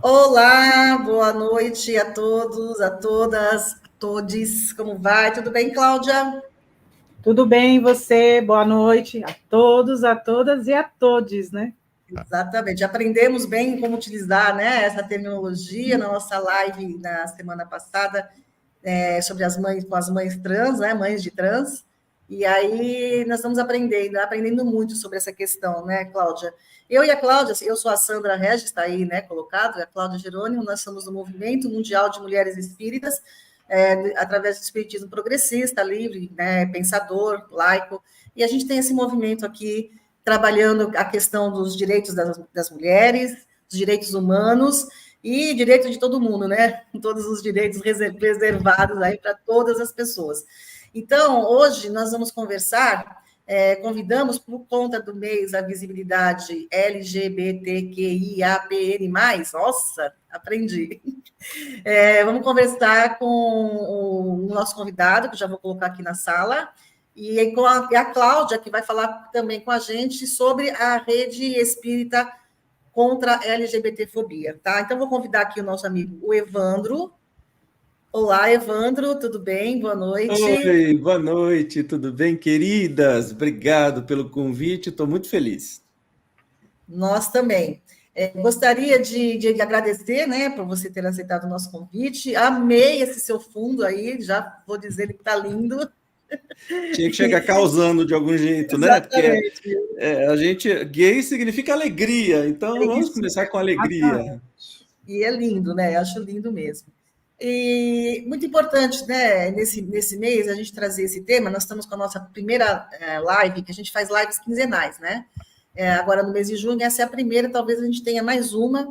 Olá, boa noite a todos, a todas, a todes. Como vai? Tudo bem, Cláudia? Tudo bem, você? Boa noite a todos, a todas e a todes, né? Exatamente. Aprendemos bem como utilizar, né, essa terminologia na nossa live na semana passada, sobre as mães, com as mães trans, né, mães de trans. E aí nós estamos aprendendo muito sobre essa questão, né, Cláudia? Eu e a Cláudia, eu sou a Sandra Regis, está aí, né, colocado, e a Cláudia Jerônimo, nós somos do Movimento Mundial de Mulheres Espíritas, através do espiritismo progressista, livre, né, pensador, laico, e a gente tem esse movimento aqui trabalhando a questão dos direitos das mulheres, dos direitos humanos e direito de todo mundo, né? Todos os direitos reservados aí para todas as pessoas. Então, hoje nós vamos conversar, convidamos por conta do mês a visibilidade LGBTQIAPN+, nossa, aprendi. Vamos conversar com o nosso convidado, que eu já vou colocar aqui na sala, e com a Cláudia, que vai falar também com a gente sobre a rede espírita contra a LGBTfobia, tá? Então, vou convidar aqui o nosso amigo, o Evandro. Olá, Evandro, tudo bem? Boa noite. Oi, boa noite, tudo bem, queridas? Obrigado pelo convite, estou muito feliz. Nós também. Gostaria de agradecer, né, por você ter aceitado o nosso convite. Amei esse seu fundo aí, já vou dizer que está lindo. Tinha que chegar causando de algum jeito, né? Porque Exatamente. a gente, gay significa alegria, então É vamos isso. começar com alegria. E é lindo, né? Eu acho lindo mesmo. E muito importante, né, nesse mês, a gente trazer esse tema. Nós estamos com a nossa primeira live, que a gente faz lives quinzenais, né? Agora, no mês de junho, essa é a primeira, talvez a gente tenha mais uma,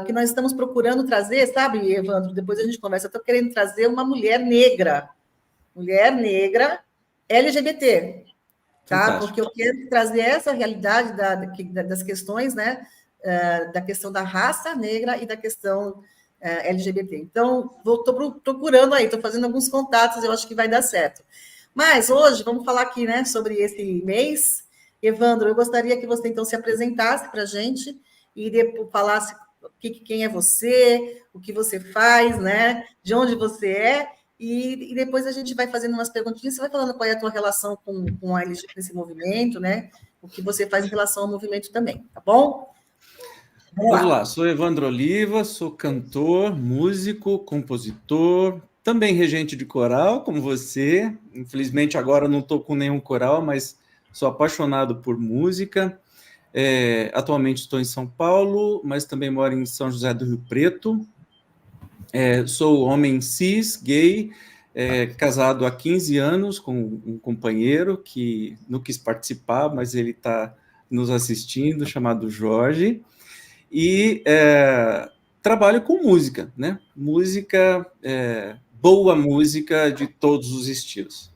que nós estamos procurando trazer, sabe, Evandro? Depois a gente conversa. Eu estou querendo trazer uma mulher negra LGBT, tá? Porque Fantástico. eu quero trazer essa realidade das questões, né? Da questão da raça negra e da questão LGBT. Então, estou procurando aí, estou fazendo alguns contatos, eu acho que vai dar certo. Mas hoje, vamos falar aqui, né, sobre esse mês. Evandro, eu gostaria que você, então, se apresentasse para a gente e depois falasse quem é você, o que você faz, né, de onde você é, e depois a gente vai fazendo umas perguntinhas, você vai falando qual é a tua relação com a LGBT, esse movimento, né, o que você faz em relação ao movimento também, tá bom? Vamos Vamos lá. lá, sou Evandro Oliva, sou cantor, músico, compositor, também regente de coral, como você. Infelizmente agora não estou com nenhum coral, mas sou apaixonado por música. Atualmente estou em São Paulo, mas também moro em São José do Rio Preto. Sou homem cis, gay, casado há 15 anos com um companheiro que não quis participar, mas ele está nos assistindo, chamado Jorge. E trabalho com música, né? Música, boa música de todos os estilos.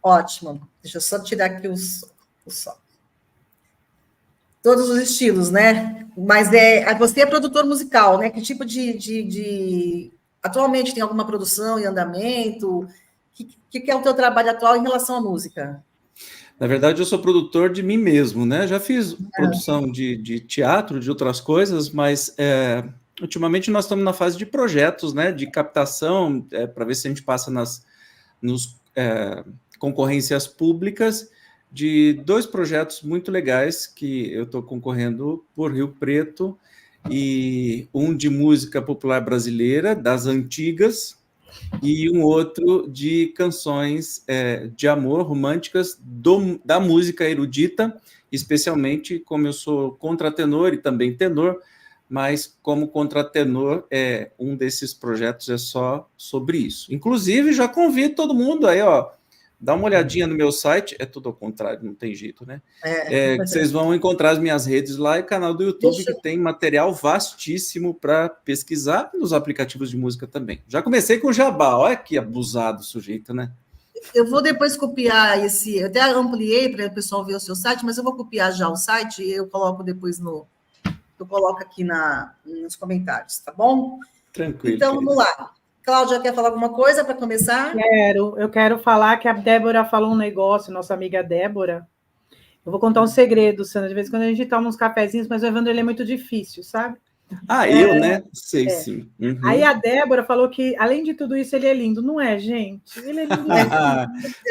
Ótimo. Deixa eu só tirar aqui o som. Todos os estilos, né? Mas você é produtor musical, né? Que tipo de... Atualmente tem alguma produção em andamento? O que é o teu trabalho atual em relação à música? Na verdade, eu sou produtor de mim mesmo, né? Já fiz produção de teatro, de outras coisas, mas ultimamente nós estamos na fase de projetos, né? De captação, para ver se a gente passa nos concorrências públicas de 2 projetos muito legais que eu estou concorrendo por Rio Preto, e um de música popular brasileira, das antigas, e um outro de canções de amor românticas da música erudita, especialmente como eu sou contratenor e também tenor, mas como contratenor, um desses projetos é só sobre isso. Inclusive, já convido todo mundo aí, ó, dá uma olhadinha no meu site, é tudo ao contrário, não tem jeito, né? Que vocês vão encontrar as minhas redes lá e canal do YouTube, que tem material vastíssimo para pesquisar, nos aplicativos de música também. Já comecei com o jabá, olha que abusado o sujeito, né? Eu vou depois copiar esse... Eu até ampliei para o pessoal ver o seu site, mas eu vou copiar já o site e eu coloco depois eu coloco aqui nos comentários, tá bom? Tranquilo, Então, querida. vamos lá. Cláudia, quer falar alguma coisa para começar? Eu quero falar que a Débora falou um negócio, nossa amiga Débora, Eu vou contar um segredo, Sandra. De vez em quando a gente toma uns cafezinhos, mas o Evandro ele é muito difícil, sabe? Eu, né? Sei, sim. Uhum. Aí a Débora falou que, além de tudo isso, ele é lindo. Não é, gente? Ele é lindo.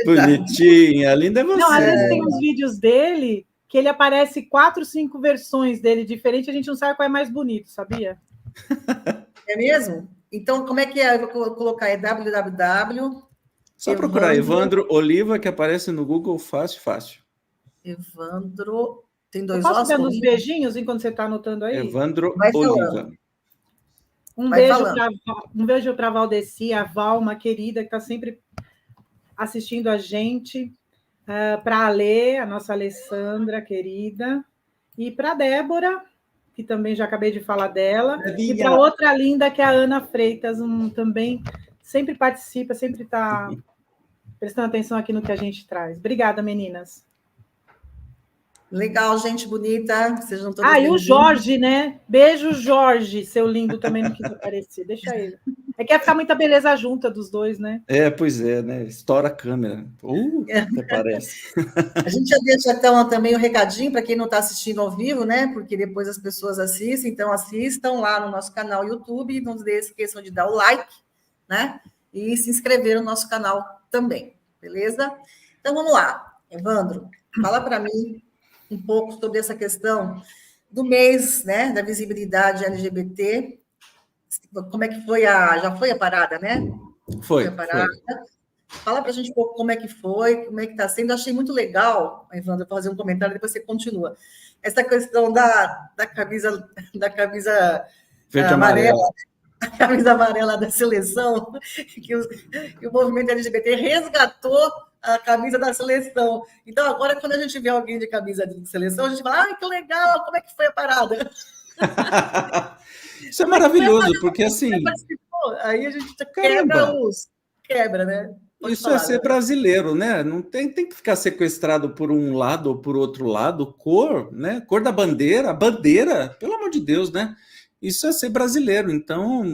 Bonitinha, linda é você. Não, às vezes tem uns vídeos dele que ele aparece 4, 5 versões dele diferentes, a gente não sabe qual é mais bonito, sabia? É mesmo? Então, como é que é? Eu vou colocar www. Só procurar Evandro Oliva, que aparece no Google fácil. Evandro, tem 2 ossos. Posso dando uns beijinhos enquanto você está anotando aí? Evandro Oliva. Um beijo para a Valdeci, a Val, uma querida que está sempre assistindo a gente. Para a Alê, a nossa Alessandra, querida. E para a Débora, que também já acabei de falar dela. E para outra linda, que é a Ana Freitas, também sempre participa, sempre está prestando atenção aqui no que a gente traz. Obrigada, meninas. Legal, gente bonita. Sejam todas e o Jorge, né? Beijo, Jorge, seu lindo, também não quis aparecer. Deixa ele. É que ia ficar muita beleza junta dos dois, né? Pois é, né? Estoura a câmera. Até parece. A gente já deixa, então, também um recadinho para quem não está assistindo ao vivo, né? Porque depois as pessoas assistem. Então, assistam lá no nosso canal YouTube. Não se esqueçam de dar o like, né? E se inscrever no nosso canal também, beleza? Então, vamos lá. Evandro, fala para mim um pouco sobre essa questão do mês, né, da visibilidade LGBT. Como é que foi já foi a parada, né? Foi a parada. Foi. Fala para a gente um pouco como é que foi, como é que está sendo. Eu achei muito legal, Evandro, fazer um comentário, depois você continua. Essa questão da camisa verde amarela. A camisa amarela da seleção, que o movimento LGBT resgatou a camisa da seleção. Então, agora, quando a gente vê alguém de camisa de seleção, a gente fala, que legal, como é que foi a parada? Isso é maravilhoso, porque assim... Aí a gente quebra, né? Isso é ser brasileiro, né? Não tem que ficar sequestrado por um lado ou por outro lado. Cor, né? Cor da bandeira, a bandeira, pelo amor de Deus, né? Isso é ser brasileiro. Então,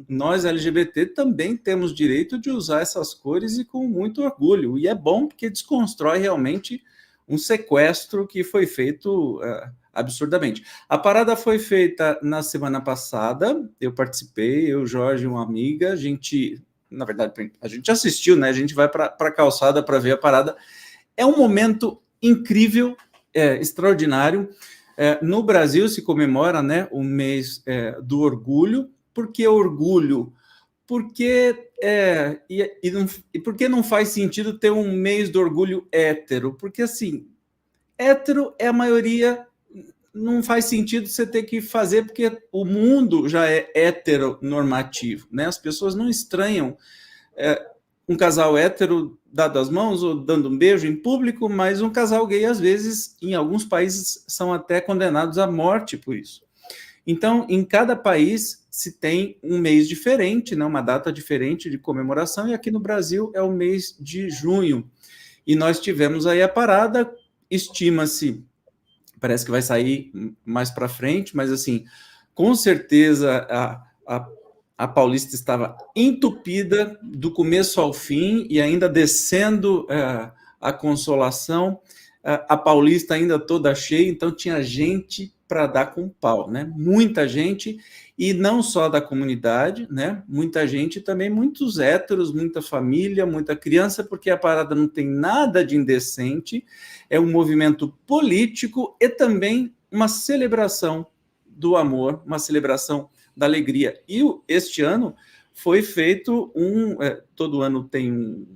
nós LGBT também temos direito de usar essas cores e com muito orgulho. E é bom porque desconstrói realmente um sequestro que foi feito absurdamente. A parada foi feita na semana passada, eu participei, eu, Jorge, uma amiga, a gente, na verdade, a gente assistiu, né? A gente vai para a calçada para ver a parada. É um momento incrível, extraordinário. No Brasil se comemora, né, o mês do orgulho. Por que orgulho? Porque porque não faz sentido ter um mês do orgulho hétero? Porque, assim, hétero é a maioria, não faz sentido você ter que fazer, porque o mundo já é heteronormativo, né? As pessoas não estranham um casal hétero dado as mãos ou dando um beijo em público, mas um casal gay, às vezes, em alguns países, são até condenados à morte por isso. Então, em cada país se tem um mês diferente, né, uma data diferente de comemoração, e aqui no Brasil é o mês de junho. E nós tivemos aí a parada, estima-se, parece que vai sair mais para frente, mas assim, com certeza a Paulista estava entupida do começo ao fim e ainda descendo a Consolação, a Paulista ainda toda cheia, então tinha gente para dar com pau, né? Muita gente, e não só da comunidade, né? Muita gente também, muitos héteros, muita família, muita criança, porque a parada não tem nada de indecente, é um movimento político e também uma celebração do amor, uma celebração da alegria. E este ano foi feito todo ano tem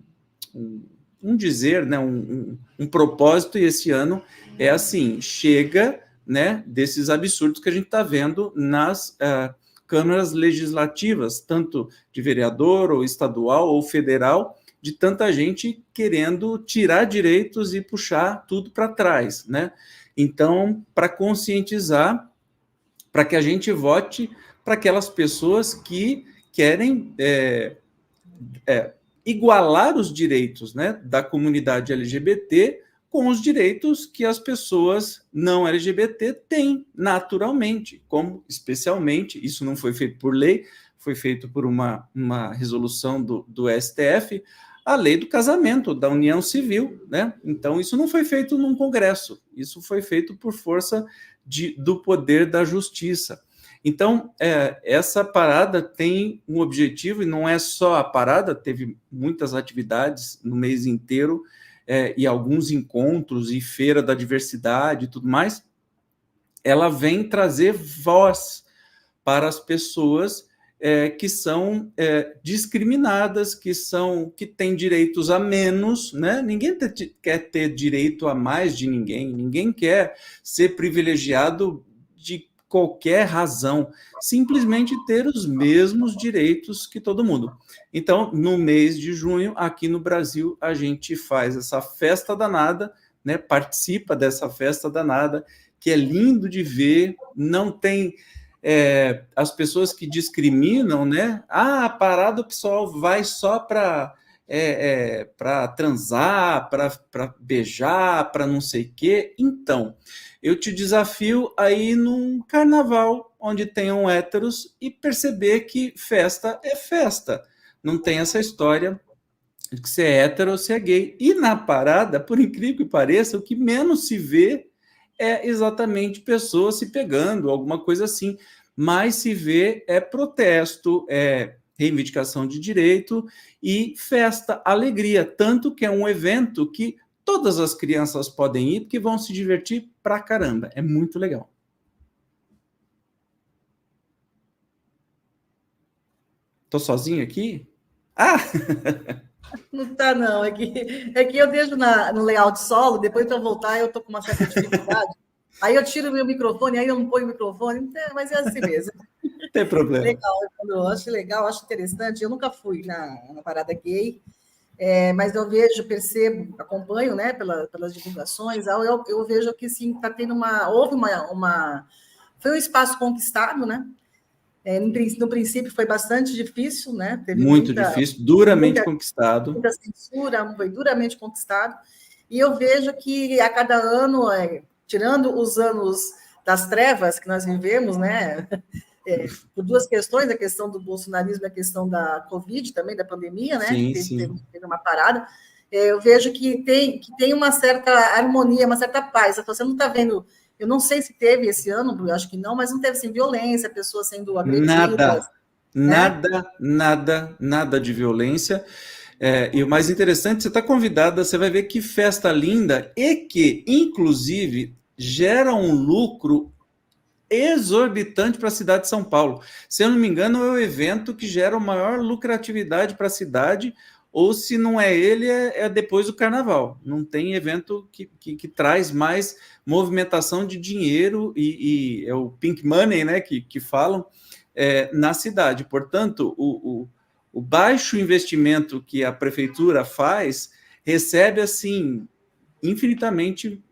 um dizer, né, um propósito, e esse ano é assim, chega, né, desses absurdos que a gente está vendo nas câmaras legislativas, tanto de vereador, ou estadual, ou federal, de tanta gente querendo tirar direitos e puxar tudo para trás, né? Então, para conscientizar, para que a gente vote para aquelas pessoas que querem igualar os direitos, né, da comunidade LGBT com os direitos que as pessoas não LGBT têm naturalmente, como especialmente, isso não foi feito por lei, foi feito por uma resolução do STF, a lei do casamento, da união civil, né? Então, isso não foi feito num congresso, isso foi feito por força do poder da justiça. Então, essa parada tem um objetivo, e não é só a parada, teve muitas atividades no mês inteiro, e alguns encontros, e feira da diversidade e tudo mais. Ela vem trazer voz para as pessoas que são discriminadas, que têm direitos a menos, né? Ninguém quer ter direito a mais de ninguém, ninguém quer ser privilegiado de qualquer razão, simplesmente ter os mesmos direitos que todo mundo. Então, no mês de junho, aqui no Brasil, a gente faz essa festa danada, né? Participa dessa festa danada, que é lindo de ver, não tem as pessoas que discriminam, né? A parada, o pessoal vai só para transar, para beijar, para não sei o quê. Então, eu te desafio a ir num carnaval onde tenham héteros e perceber que festa é festa. Não tem essa história de que você é hétero ou você é gay. E na parada, por incrível que pareça, o que menos se vê é exatamente pessoas se pegando, alguma coisa assim. Mas se vê protesto, reivindicação de direito e festa, alegria. Tanto que é um evento que todas as crianças podem ir, porque vão se divertir pra caramba. É muito legal. Tô sozinho aqui? Ah! Não tá, não. É que eu deixo no layout solo, depois para eu voltar eu tô com uma certa dificuldade. Aí eu tiro o meu microfone, aí eu não ponho o microfone, mas é assim mesmo. Não tem problema. Legal, eu acho legal, acho interessante. Eu nunca fui na parada gay, mas eu vejo, percebo, acompanho, né, pelas divulgações, eu vejo que sim, está tendo foi um espaço conquistado, né? No princípio foi bastante difícil, né? Teve muito difícil, duramente conquistado. Muita censura, foi duramente conquistado. E eu vejo que a cada ano, tirando os anos das trevas que nós vivemos, né? Por duas questões, a questão do bolsonarismo e a questão da Covid também, da pandemia, né? Sim, teve uma parada. Eu vejo que tem uma certa harmonia, uma certa paz. Você não está vendo... Eu não sei se teve esse ano, eu acho que não, mas não teve assim, violência, pessoas sendo agredidas. Nada de violência. E o mais interessante, você está convidada, você vai ver que festa linda e que, inclusive, gera um lucro exorbitante para a cidade de São Paulo. Se eu não me engano, é o evento que gera a maior lucratividade para a cidade, ou se não é ele, é depois do carnaval. Não tem evento que traz mais movimentação de dinheiro e é o pink money, né, que falam, na cidade. Portanto, o baixo investimento que a prefeitura faz recebe, assim, infinitamente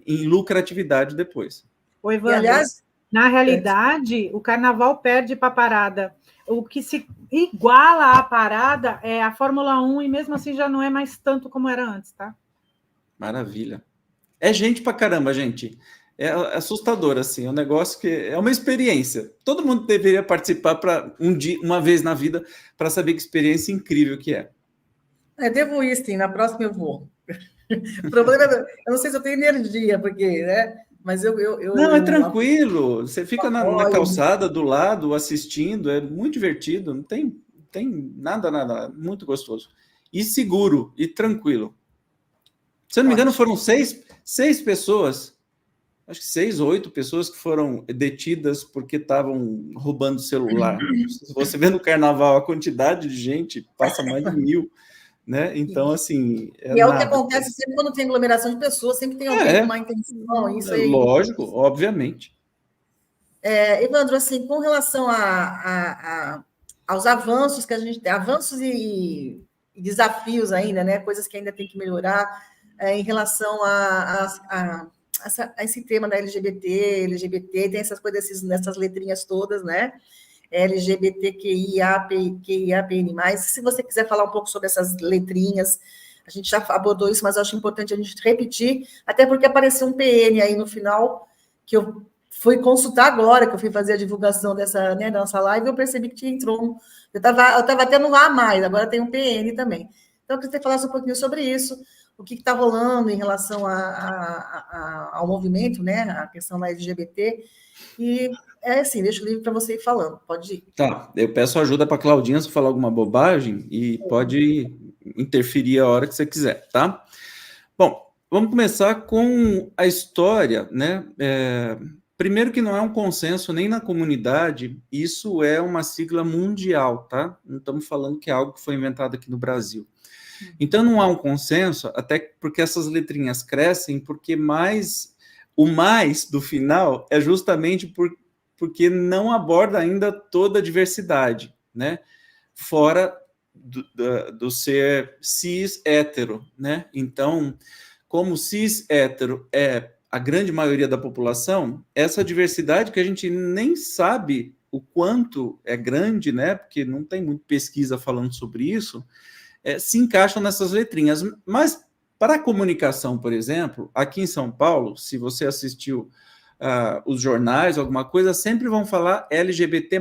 em lucratividade depois. Ô, Evandro, aliás, na realidade, o carnaval perde para a parada. O que se iguala à parada é a Fórmula 1, e mesmo assim já não é mais tanto como era antes, tá? Maravilha. É gente pra caramba, gente. É assustador, assim, é um negócio que é uma experiência. Todo mundo deveria participar para uma vez na vida para saber que experiência incrível que é. Devo ir, sim, na próxima eu vou. O problema é, eu não sei se eu tenho energia, porque, né? Mas eu não, é tranquilo. Você fica na calçada do lado assistindo, é muito divertido, não tem nada, muito gostoso. E seguro, e tranquilo. Se eu não me engano, foram seis pessoas, acho que 6 ou 8 pessoas que foram detidas porque estavam roubando celular. Se você vê no carnaval a quantidade de gente, passa mais de 1.000. Né? Então, assim... E é o que acontece sempre quando tem aglomeração de pessoas, sempre tem alguém com má intenção. Isso aí. Lógico, obviamente. Evandro, assim, com relação aos avanços que a gente tem, avanços e desafios ainda, né? Coisas que ainda tem que melhorar em relação a esse tema da LGBT, tem essas coisas, nessas letrinhas todas, né? LGBTQIAPN+. Se você quiser falar um pouco sobre essas letrinhas, a gente já abordou isso, mas eu acho importante a gente repetir, até porque apareceu um PN aí no final, que eu fui consultar agora, que eu fui fazer a divulgação dessa, né, da nossa live, e eu percebi que entrou eu estava até no A+, agora tem um PN também. Então, eu queria que você falasse um pouquinho sobre isso, o que está rolando em relação ao movimento, né, a questão da LGBT, e é assim, deixa o livro para você ir falando, pode ir. Tá, eu peço ajuda para a Claudinha se falar alguma bobagem e pode interferir a hora que você quiser, tá? Bom, vamos começar com a história, né? Primeiro que não é um consenso nem na comunidade, isso é uma sigla mundial, tá? Não estamos falando que é algo que foi inventado aqui no Brasil. Então não há um consenso, até porque essas letrinhas crescem, porque o mais do final é justamente porque não aborda ainda toda a diversidade, né? Fora do ser cis hétero, né? Então, como cis hétero é a grande maioria da população, essa diversidade que a gente nem sabe o quanto é grande, né? Porque não tem muita pesquisa falando sobre isso, se encaixam nessas letrinhas. Mas para a comunicação, por exemplo, aqui em São Paulo, se você assistiu os jornais, alguma coisa, sempre vão falar LGBT+.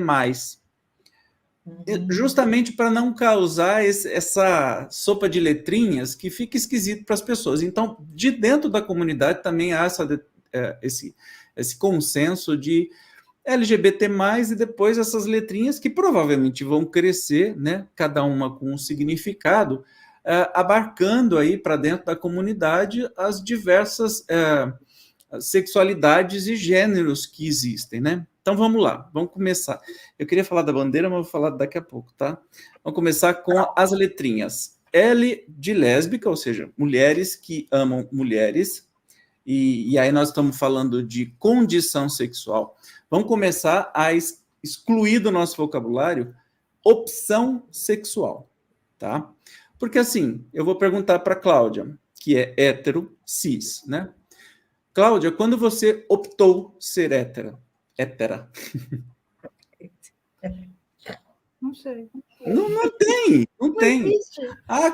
Justamente para não causar essa sopa de letrinhas que fica esquisito para as pessoas. Então, de dentro da comunidade também há esse consenso de LGBT+, e depois essas letrinhas que provavelmente vão crescer, né, cada uma com um significado, abarcando aí para dentro da comunidade as diversas sexualidades e gêneros que existem, né? Então vamos lá, vamos começar. Eu queria falar da bandeira, mas vou falar daqui a pouco, tá? Vamos começar com as letrinhas. L de lésbica, ou seja, mulheres que amam mulheres, e aí nós estamos falando de condição sexual. Vamos começar a excluir do nosso vocabulário opção sexual, tá? Porque assim, eu vou perguntar para a Cláudia, que é hétero, cis, né? Cláudia, quando você optou ser hétera? Não sei. Não tem.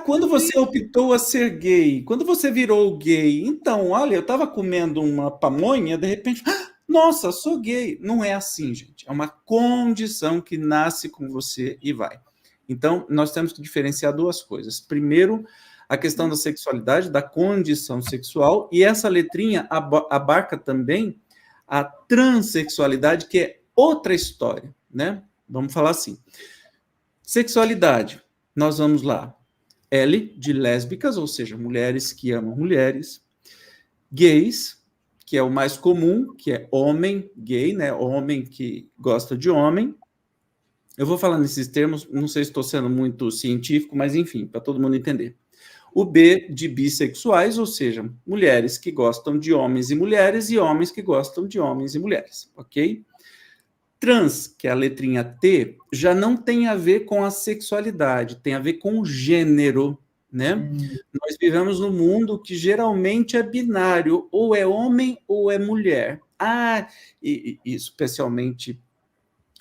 Quando você optou a ser gay, quando você virou gay, então, olha, eu estava comendo uma pamonha, de repente, nossa, sou gay. Não é assim, gente. É uma condição que nasce com você e vai. Então, nós temos que diferenciar duas coisas. Primeiro, a questão da sexualidade, da condição sexual, e essa letrinha abarca também a transexualidade, que é outra história, né? Vamos falar assim. Sexualidade, nós vamos lá. L de lésbicas, ou seja, mulheres que amam mulheres. Gays, que é o mais comum, que é homem gay, né? Homem que gosta de homem. Eu vou falar nesses termos, não sei se estou sendo muito científico, mas enfim, para todo mundo entender. O B de bissexuais, ou seja, mulheres que gostam de homens e mulheres e homens que gostam de homens e mulheres, ok? Trans, que é a letrinha T, já não tem a ver com a sexualidade, tem a ver com o gênero, né? Nós vivemos num mundo que geralmente é binário, ou é homem ou é mulher. E especialmente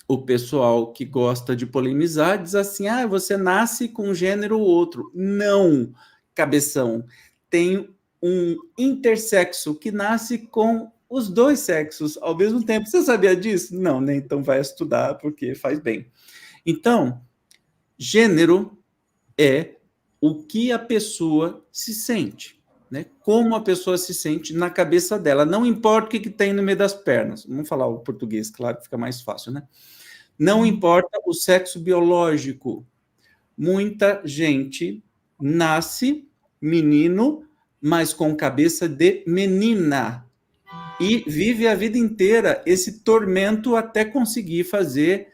o pessoal que gosta de polemizar diz assim, você nasce com um gênero ou outro. Não, cabeção. Tem um intersexo que nasce com os dois sexos ao mesmo tempo. Você sabia disso? Não, né? Então vai estudar porque faz bem. Então, gênero é o que a pessoa se sente, né? Como a pessoa se sente na cabeça dela. Não importa o que tem no meio das pernas. Vamos falar o português, claro, que fica mais fácil, né? Não importa o sexo biológico. Muita gente nasce menino, mas com cabeça de menina. E vive a vida inteira esse tormento até conseguir fazer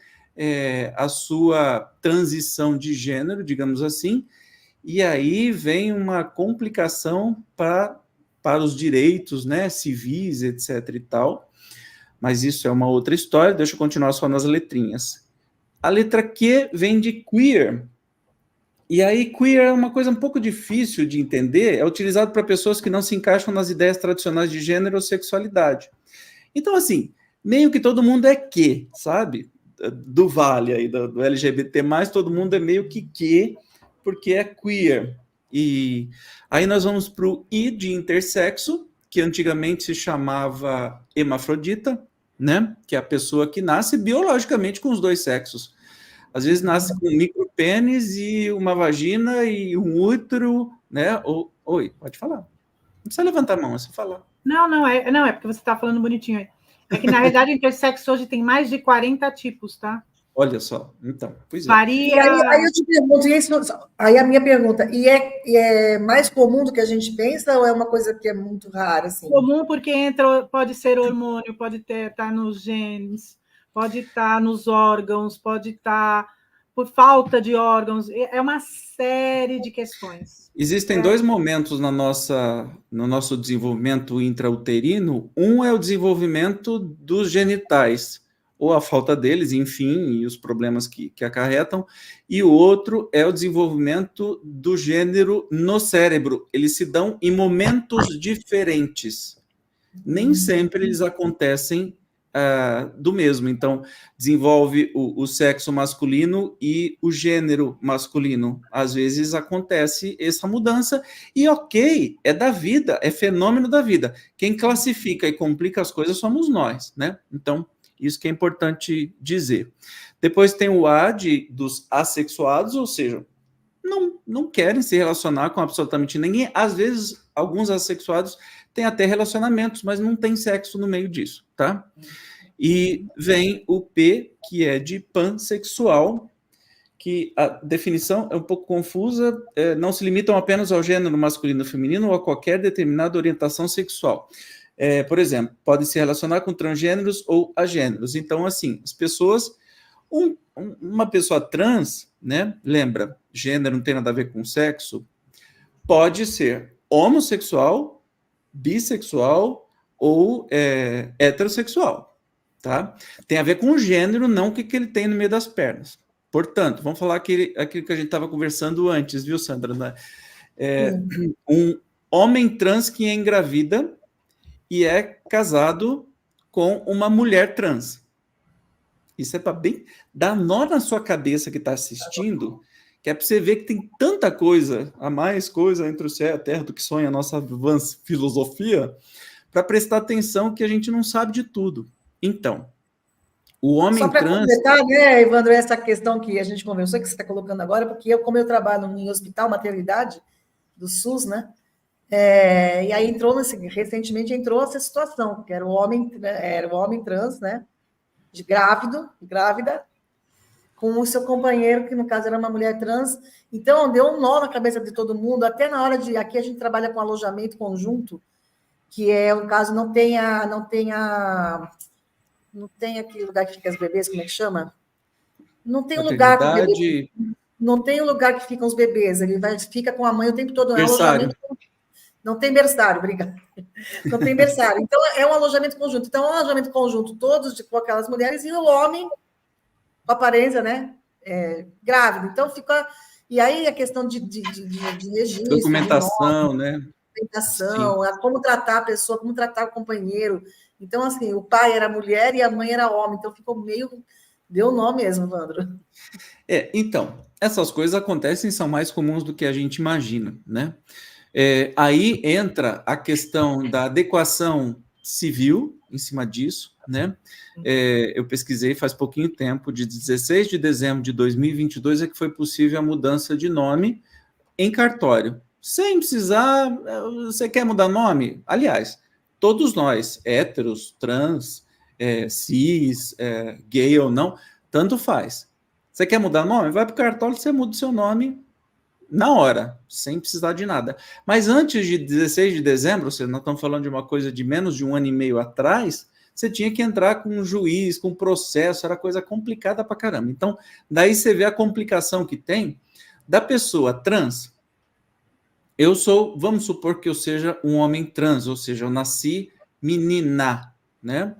a sua transição de gênero, digamos assim, e aí vem uma complicação para os direitos, né, civis, etc. e tal, mas isso é uma outra história, deixa eu continuar só nas letrinhas. A letra Q vem de queer, e aí queer é uma coisa um pouco difícil de entender, é utilizado para pessoas que não se encaixam nas ideias tradicionais de gênero ou sexualidade. Então, assim, meio que todo mundo é que, sabe? Do Vale aí, do LGBT+, todo mundo é meio que, porque é queer. E aí nós vamos para o I de intersexo, que antigamente se chamava hermafrodita, né? Que é a pessoa que nasce biologicamente com os dois sexos. Às vezes nasce com um micropênis e uma vagina e um útero, né? Oi, pode falar. Não precisa levantar a mão, é só falar. Não, é porque você está falando bonitinho aí. É que, na realidade, o intersexo hoje tem mais de 40 tipos, tá? Olha só, então, pois é. Varia... E aí eu te pergunto, aí a minha pergunta, é mais comum do que a gente pensa ou é uma coisa que é muito rara? Assim? Comum porque pode ser hormônio, pode estar nos genes, pode estar nos órgãos, pode estar por falta de órgãos, é uma série de questões. Existem dois momentos no nosso desenvolvimento intrauterino. Um é o desenvolvimento dos genitais, ou a falta deles, enfim, e os problemas que acarretam, e o outro é o desenvolvimento do gênero no cérebro. Eles se dão em momentos diferentes. Nem sempre eles acontecem do mesmo. Então, desenvolve o sexo masculino e o gênero masculino. Às vezes acontece essa mudança, e ok, é da vida, é fenômeno da vida. Quem classifica e complica as coisas somos nós, né? Então, isso que é importante dizer. Depois tem o A dos assexuados, ou seja, não querem se relacionar com absolutamente ninguém. Às vezes, alguns assexuados têm até relacionamentos, mas não tem sexo no meio disso, tá? E vem o P, que é de pansexual, que a definição é um pouco confusa, não se limitam apenas ao gênero masculino ou feminino ou a qualquer determinada orientação sexual. Por exemplo, podem se relacionar com transgêneros ou agêneros. Então, assim, as pessoas... uma pessoa trans, né? Lembra, gênero não tem nada a ver com sexo, pode ser homossexual, bissexual ou heterossexual, tá? Tem a ver com o gênero, não o que ele tem no meio das pernas. Portanto, vamos falar aquilo que a gente estava conversando antes, viu, Sandra? Né? Um homem trans que engravida e é casado com uma mulher trans. Isso é para bem dar nó na sua cabeça que está assistindo, que é para você ver que tem tanta coisa, a mais coisa entre o céu e a terra do que sonha a nossa filosofia, para prestar atenção que a gente não sabe de tudo. Então, o homem só para trans... completar, né, Evandro, essa questão que a gente conversou, que você está colocando agora, porque como eu trabalho em hospital, maternidade do SUS, né, e aí recentemente entrou essa situação, que era o homem trans, né, grávida, com o seu companheiro, que no caso era uma mulher trans. Então, deu um nó na cabeça de todo mundo, até na hora de... Aqui a gente trabalha com alojamento conjunto, que é um caso, não tem aquele lugar que fica os bebês, como é que chama? Não tem um lugar que bebê, não tem um lugar que ficam os bebês, fica com a mãe o tempo todo, é um alojamento. Não tem berçário, obrigada. Não tem berçário. Então, é um alojamento conjunto. Então, é um alojamento conjunto, todos com aquelas mulheres, e o homem, com aparência, né? Grávido. Então, fica... E aí, a questão de registro... Documentação, né? Documentação, como tratar a pessoa, como tratar o companheiro. Então, assim, o pai era mulher e a mãe era homem. Então, ficou meio... Deu nó mesmo, Evandro. Então, essas coisas acontecem, são mais comuns do que a gente imagina, né? Aí entra a questão da adequação civil em cima disso, né? Eu pesquisei faz pouquinho tempo, de 16 de dezembro de 2022 é que foi possível a mudança de nome em cartório, sem precisar... Você quer mudar nome? Aliás, todos nós, héteros, trans, cis, gay ou não, tanto faz. Você quer mudar nome? Vai para o cartório, você muda o seu nome na hora, sem precisar de nada. Mas antes de 16 de dezembro, ou seja, nós estamos falando de uma coisa de menos de 1 ano e meio atrás, você tinha que entrar com um juiz, com um processo, era coisa complicada pra caramba. Então, daí você vê a complicação que tem da pessoa trans. Vamos supor que eu seja um homem trans, ou seja, eu nasci menina, né?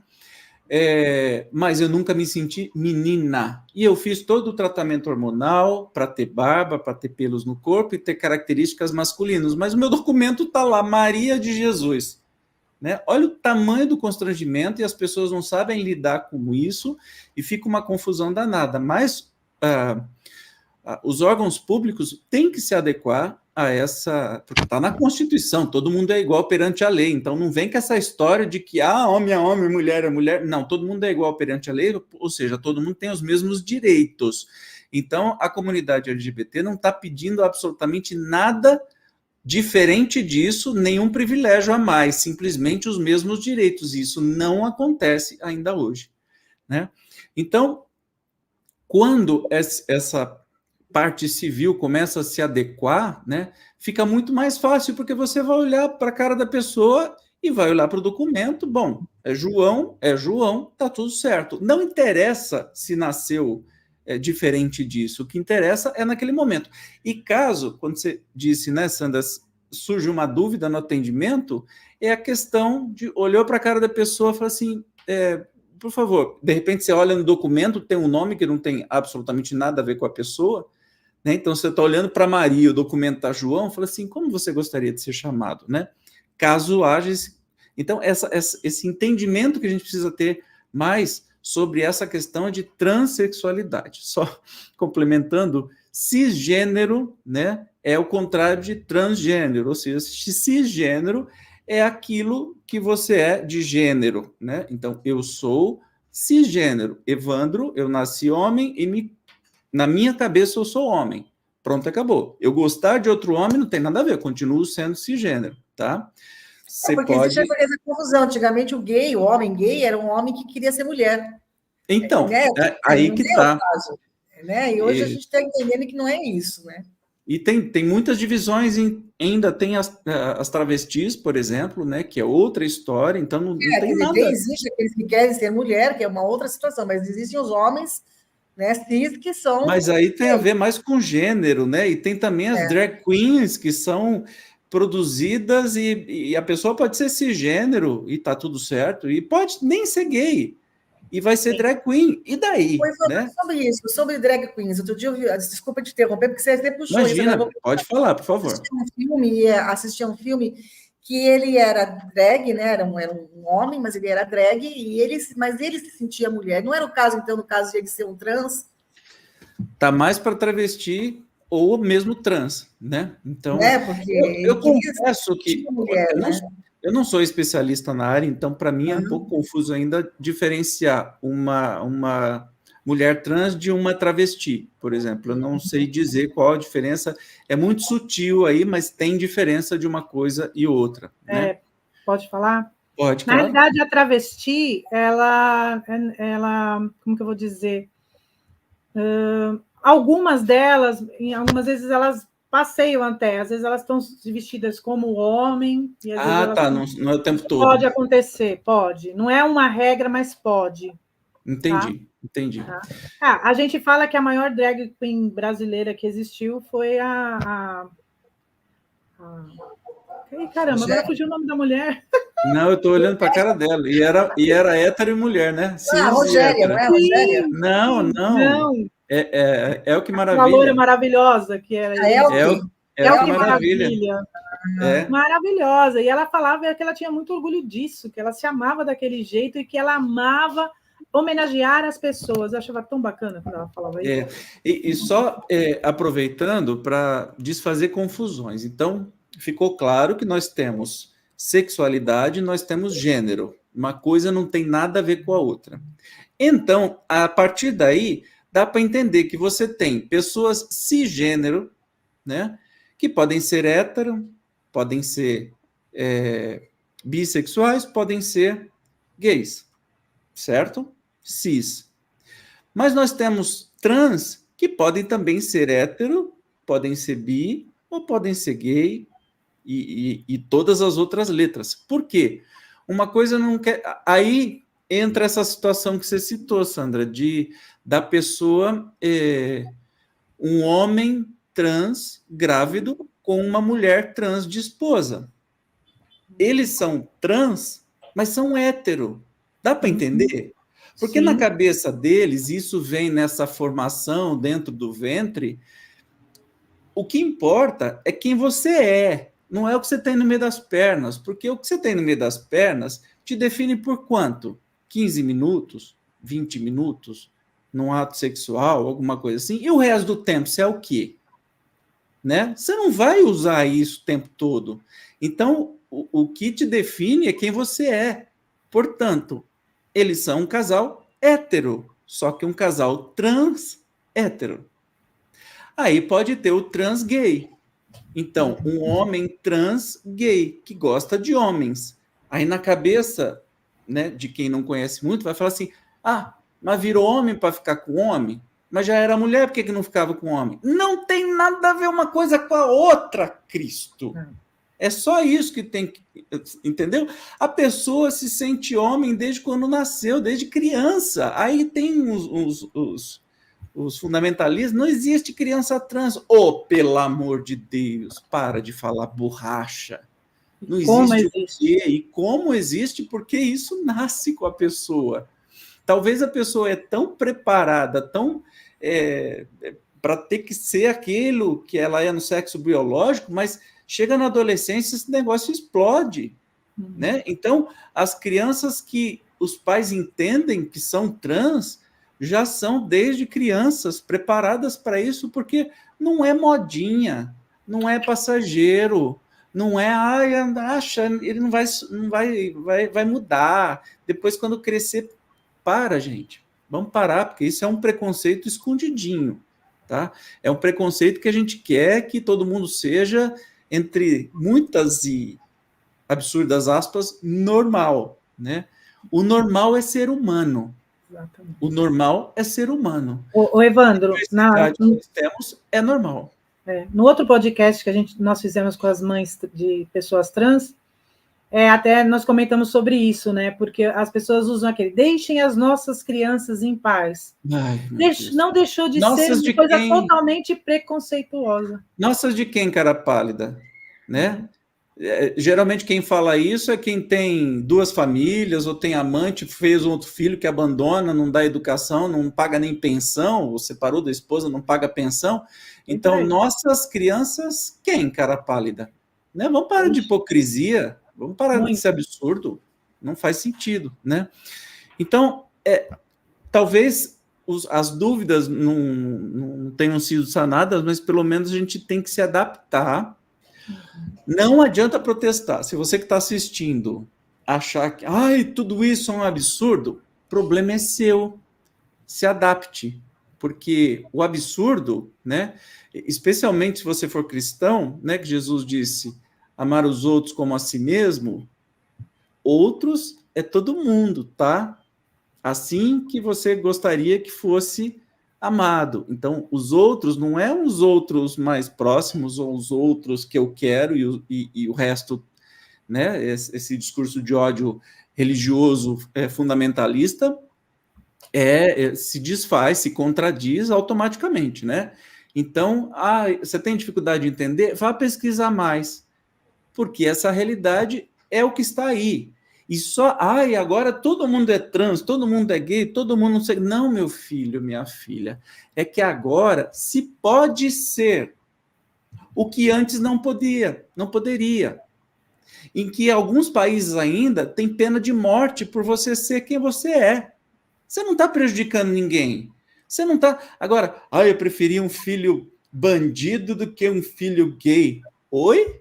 Mas eu nunca me senti menina. E eu fiz todo o tratamento hormonal para ter barba, para ter pelos no corpo e ter características masculinas. Mas o meu documento está lá, Maria de Jesus. Né? Olha o tamanho do constrangimento, e as pessoas não sabem lidar com isso e fica uma confusão danada. Mas os órgãos públicos têm que se adequar a essa... Porque está na Constituição, todo mundo é igual perante a lei, então não vem com essa história de que homem é homem, mulher é mulher. Não, todo mundo é igual perante a lei, ou seja, todo mundo tem os mesmos direitos. Então, a comunidade LGBT não está pedindo absolutamente nada diferente disso, nenhum privilégio a mais, simplesmente os mesmos direitos. E isso não acontece ainda hoje, né? Então, quando essa parte civil começa a se adequar, né, fica muito mais fácil, porque você vai olhar para a cara da pessoa e vai olhar para o documento, bom, é João, tá tudo certo. Não interessa se nasceu diferente disso, o que interessa é naquele momento. E caso, quando você disse, né, Sandra, surge uma dúvida no atendimento, é a questão de olhou para a cara da pessoa e falou assim, por favor, de repente você olha no documento, tem um nome que não tem absolutamente nada a ver com a pessoa, né? Então você está olhando para Maria, o documento está João, fala assim, como você gostaria de ser chamado, né? Caso haja então esse entendimento que a gente precisa ter mais sobre essa questão de transexualidade. Só complementando, cisgênero, né, é o contrário de transgênero, ou seja, cisgênero é aquilo que você é de gênero, né? Então, eu sou cisgênero. Evandro, eu nasci homem e na minha cabeça eu sou homem. Pronto, acabou. Eu gostar de outro homem não tem nada a ver, eu continuo sendo cisgênero, tá? Porque existe essa confusão. Antigamente, o homem gay, era um homem que queria ser mulher. Então, né? Aí que tá. Né? E hoje a gente está entendendo que não é isso, né? E tem muitas divisões, ainda tem as travestis, por exemplo, né, que é outra história, então não tem nada. Existe aqueles que querem ser mulher, que é uma outra situação, mas existem os homens, né, cis, que são... Mas aí tem a ver mais com gênero, né? E tem também as drag queens, que são produzidas, e a pessoa pode ser cisgênero, e tá tudo certo, e pode nem ser gay, e vai ser drag queen, e daí? Foi né? Sobre isso, sobre drag queens. Outro dia eu vi, desculpa te interromper, porque você sempre puxou Imagina, isso. Pode falar, por favor. Assisti um filme que ele era drag, né? Era um homem, mas ele era drag, mas ele se sentia mulher. Não era o caso, então, no caso de ele ser um trans? Tá mais para travesti ou mesmo trans, né? Então, porque eu confesso que mulher, eu não sou especialista na área, então para mim é um pouco confuso ainda diferenciar uma mulher trans de uma travesti, por exemplo. Eu não sei dizer qual a diferença, é muito sutil aí, mas tem diferença de uma coisa e outra. Né? Pode falar? Pode, claro. Na realidade, a travesti, ela como que eu vou dizer? Algumas delas, algumas vezes elas passeiam até, às vezes elas estão vestidas como homem. E às vezes tá, não é o tempo todo. Pode acontecer, pode. Não é uma regra, mas pode. Entendi, tá? entendi. A gente fala que a maior drag queen brasileira que existiu foi caramba, agora fugiu o nome da mulher. Não, eu estou olhando para a cara dela. E era hétero e mulher, né? A Rogéria, não é a Rogéria? Não. É o que maravilha. A loura maravilhosa que era. É o que maravilha. Maravilhosa. E ela falava que ela tinha muito orgulho disso, que ela se amava daquele jeito e que ela amava homenagear as pessoas. Eu achava tão bacana quando ela falava isso. E só aproveitando para desfazer confusões. Então, ficou claro que nós temos sexualidade, nós temos gênero. Uma coisa não tem nada a ver com a outra. Então, a partir daí, dá para entender que você tem pessoas cisgênero, né, que podem ser hétero, podem ser bissexuais, podem ser gays, certo? Cis. Mas nós temos trans que podem também ser hétero, podem ser bi, ou podem ser gay, e todas as outras letras. Por quê? Uma coisa não quer... Aí entra essa situação que você citou, Sandra, da pessoa, um homem trans grávido com uma mulher trans de esposa. Eles são trans, mas são hétero. Dá para entender? Porque na cabeça deles, isso vem nessa formação dentro do ventre, o que importa é quem você é, não é o que você tem no meio das pernas, porque o que você tem no meio das pernas te define por quanto? 15 minutos? 20 minutos? num ato sexual, alguma coisa assim, e o resto do tempo você é o quê? Né? Você não vai usar isso o tempo todo. Então, o que te define é quem você é. Portanto, eles são um casal hétero, só que um casal trans hétero. Aí pode ter o trans gay. Então, um homem trans gay, que gosta de homens. Aí na cabeça, né, de quem não conhece muito, vai falar assim, mas virou homem para ficar com homem? Mas já era mulher, por que não ficava com homem? Não tem nada a ver uma coisa com a outra, Cristo. É só isso que tem que... Entendeu? A pessoa se sente homem desde quando nasceu, desde criança. Aí tem os fundamentalistas, não existe criança trans. Pelo amor de Deus, para de falar borracha. Não existe. E como existe? Porque isso nasce com a pessoa. Talvez a pessoa é tão preparada, tão para ter que ser aquilo que ela é no sexo biológico, mas chega na adolescência, esse negócio explode. Né? Então, as crianças que os pais entendem que são trans já são, desde crianças, preparadas para isso, porque não é modinha, não é passageiro, não é, acha, ele não vai mudar. Depois, quando crescer, gente. Vamos parar, porque isso é um preconceito escondidinho, tá? É um preconceito que a gente quer que todo mundo seja, entre muitas e absurdas aspas, normal, né? O normal é ser humano. Exatamente. O normal é ser humano. O Evandro, que nós temos é normal. No outro podcast que nós fizemos com as mães de pessoas trans, até nós comentamos sobre isso, né? Porque as pessoas usam deixem as nossas crianças em paz. Não deixou de ser uma coisa totalmente preconceituosa. Nossas de quem, cara pálida? Né? Geralmente quem fala isso é quem tem duas famílias, ou tem amante, fez um outro filho que abandona, não dá educação, não paga nem pensão, ou separou da esposa, não paga pensão. Então, nossas crianças, quem, cara pálida? Né? Vamos parar de hipocrisia, vamos parar desse absurdo, não faz sentido, né? Então, talvez as dúvidas não tenham sido sanadas, mas pelo menos a gente tem que se adaptar. Não adianta protestar. Se você que está assistindo achar que tudo isso é um absurdo, o problema é seu. Se adapte. Porque o absurdo, né, especialmente se você for cristão, né, que Jesus disse, amar os outros como a si mesmo, outros é todo mundo, tá? Assim que você gostaria que fosse amado. Então, os outros não é os outros mais próximos ou os outros que eu quero e o resto, né? Esse discurso de ódio religioso fundamentalista se desfaz, se contradiz automaticamente, né? Então, você tem dificuldade de entender? Vá pesquisar mais, porque essa realidade é o que está aí. E só, agora todo mundo é trans, todo mundo é gay, todo mundo não sei. Não, meu filho, minha filha, é que agora se pode ser o que antes não poderia. Em que alguns países ainda têm pena de morte por você ser quem você é. Você não está prejudicando ninguém. Você não está... Agora, eu preferia um filho bandido do que um filho gay. Oi?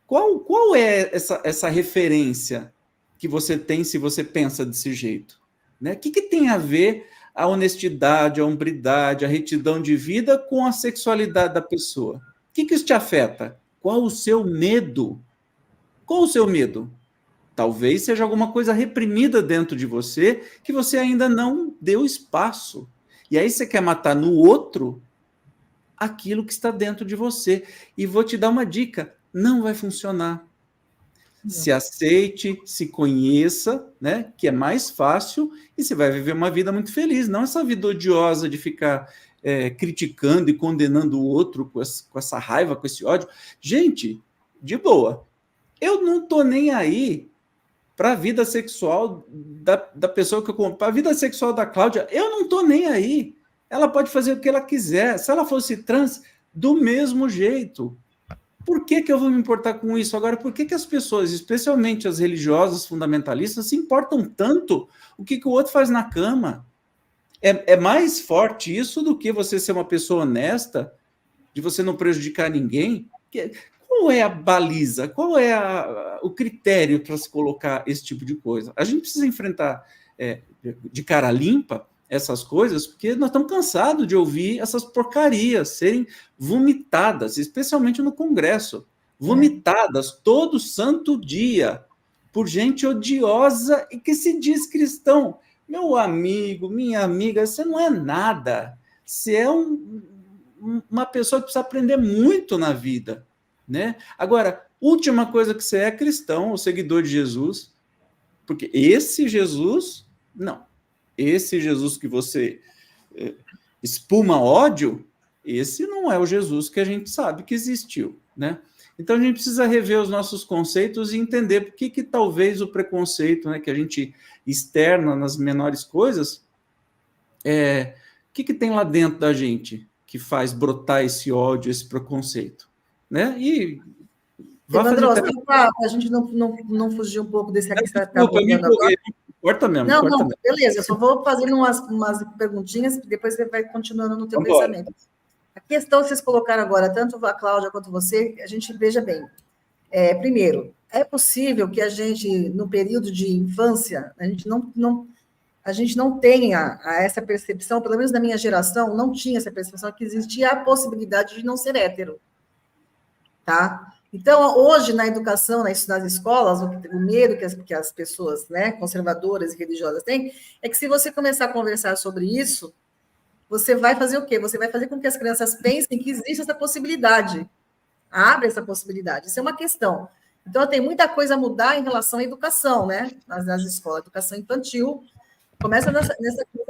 Qual é essa referência que você tem se você pensa desse jeito? Né? O que tem a ver a honestidade, a hombridade, a retidão de vida com a sexualidade da pessoa? O que isso te afeta? Qual o seu medo? Qual o seu medo? Talvez seja alguma coisa reprimida dentro de você que você ainda não deu espaço. E aí você quer matar no outro aquilo que está dentro de você. E vou te dar uma dica. Não vai funcionar. Não. Se aceite, se conheça, né? Que é mais fácil e você vai viver uma vida muito feliz. Não essa vida odiosa de ficar criticando e condenando o outro com essa raiva, com esse ódio. Gente, de boa. Eu não estou nem aí para a vida sexual da pessoa que eu compro. Para a vida sexual da Cláudia, eu não estou nem aí. Ela pode fazer o que ela quiser. Se ela fosse trans, do mesmo jeito. Por que eu vou me importar com isso? Agora, por que as pessoas, especialmente as religiosas fundamentalistas, se importam tanto o que o outro faz na cama? É mais forte isso do que você ser uma pessoa honesta, de você não prejudicar ninguém. Qual é a baliza? Qual é o critério para se colocar esse tipo de coisa? A gente precisa enfrentar de cara limpa essas coisas, porque nós estamos cansados de ouvir essas porcarias serem vomitadas, especialmente no Congresso, vomitadas todo santo dia, por gente odiosa e que se diz cristão. Meu amigo, minha amiga, você não é nada. Você é uma pessoa que precisa aprender muito na vida, né? Agora, última coisa que você é cristão, ou seguidor de Jesus, porque esse Jesus, não. Esse Jesus que você espuma ódio, esse não é o Jesus que a gente sabe que existiu, né? Então a gente precisa rever os nossos conceitos e entender por que talvez o preconceito, né, que a gente externa nas menores coisas, o que tem lá dentro da gente que faz brotar esse ódio, esse preconceito, né? E Evandro, para a gente não fugir um pouco desse aqui que você está abordando agora. Corta mesmo. Beleza, eu só vou fazendo umas perguntinhas, depois você vai continuando no teu pensamento. A questão que vocês colocaram agora, tanto a Cláudia quanto você, a gente veja bem. Primeiro, é possível que a gente, no período de infância, a gente não tenha essa percepção, pelo menos na minha geração, não tinha essa percepção que existia a possibilidade de não ser hétero. Tá? Então, hoje, na educação, nas escolas, o medo que as pessoas, né, conservadoras e religiosas têm é que se você começar a conversar sobre isso, você vai fazer o quê? Você vai fazer com que as crianças pensem que existe essa possibilidade. Abre essa possibilidade. Isso é uma questão. Então, tem muita coisa a mudar em relação à educação, né? Nas escolas, educação infantil, começa nessa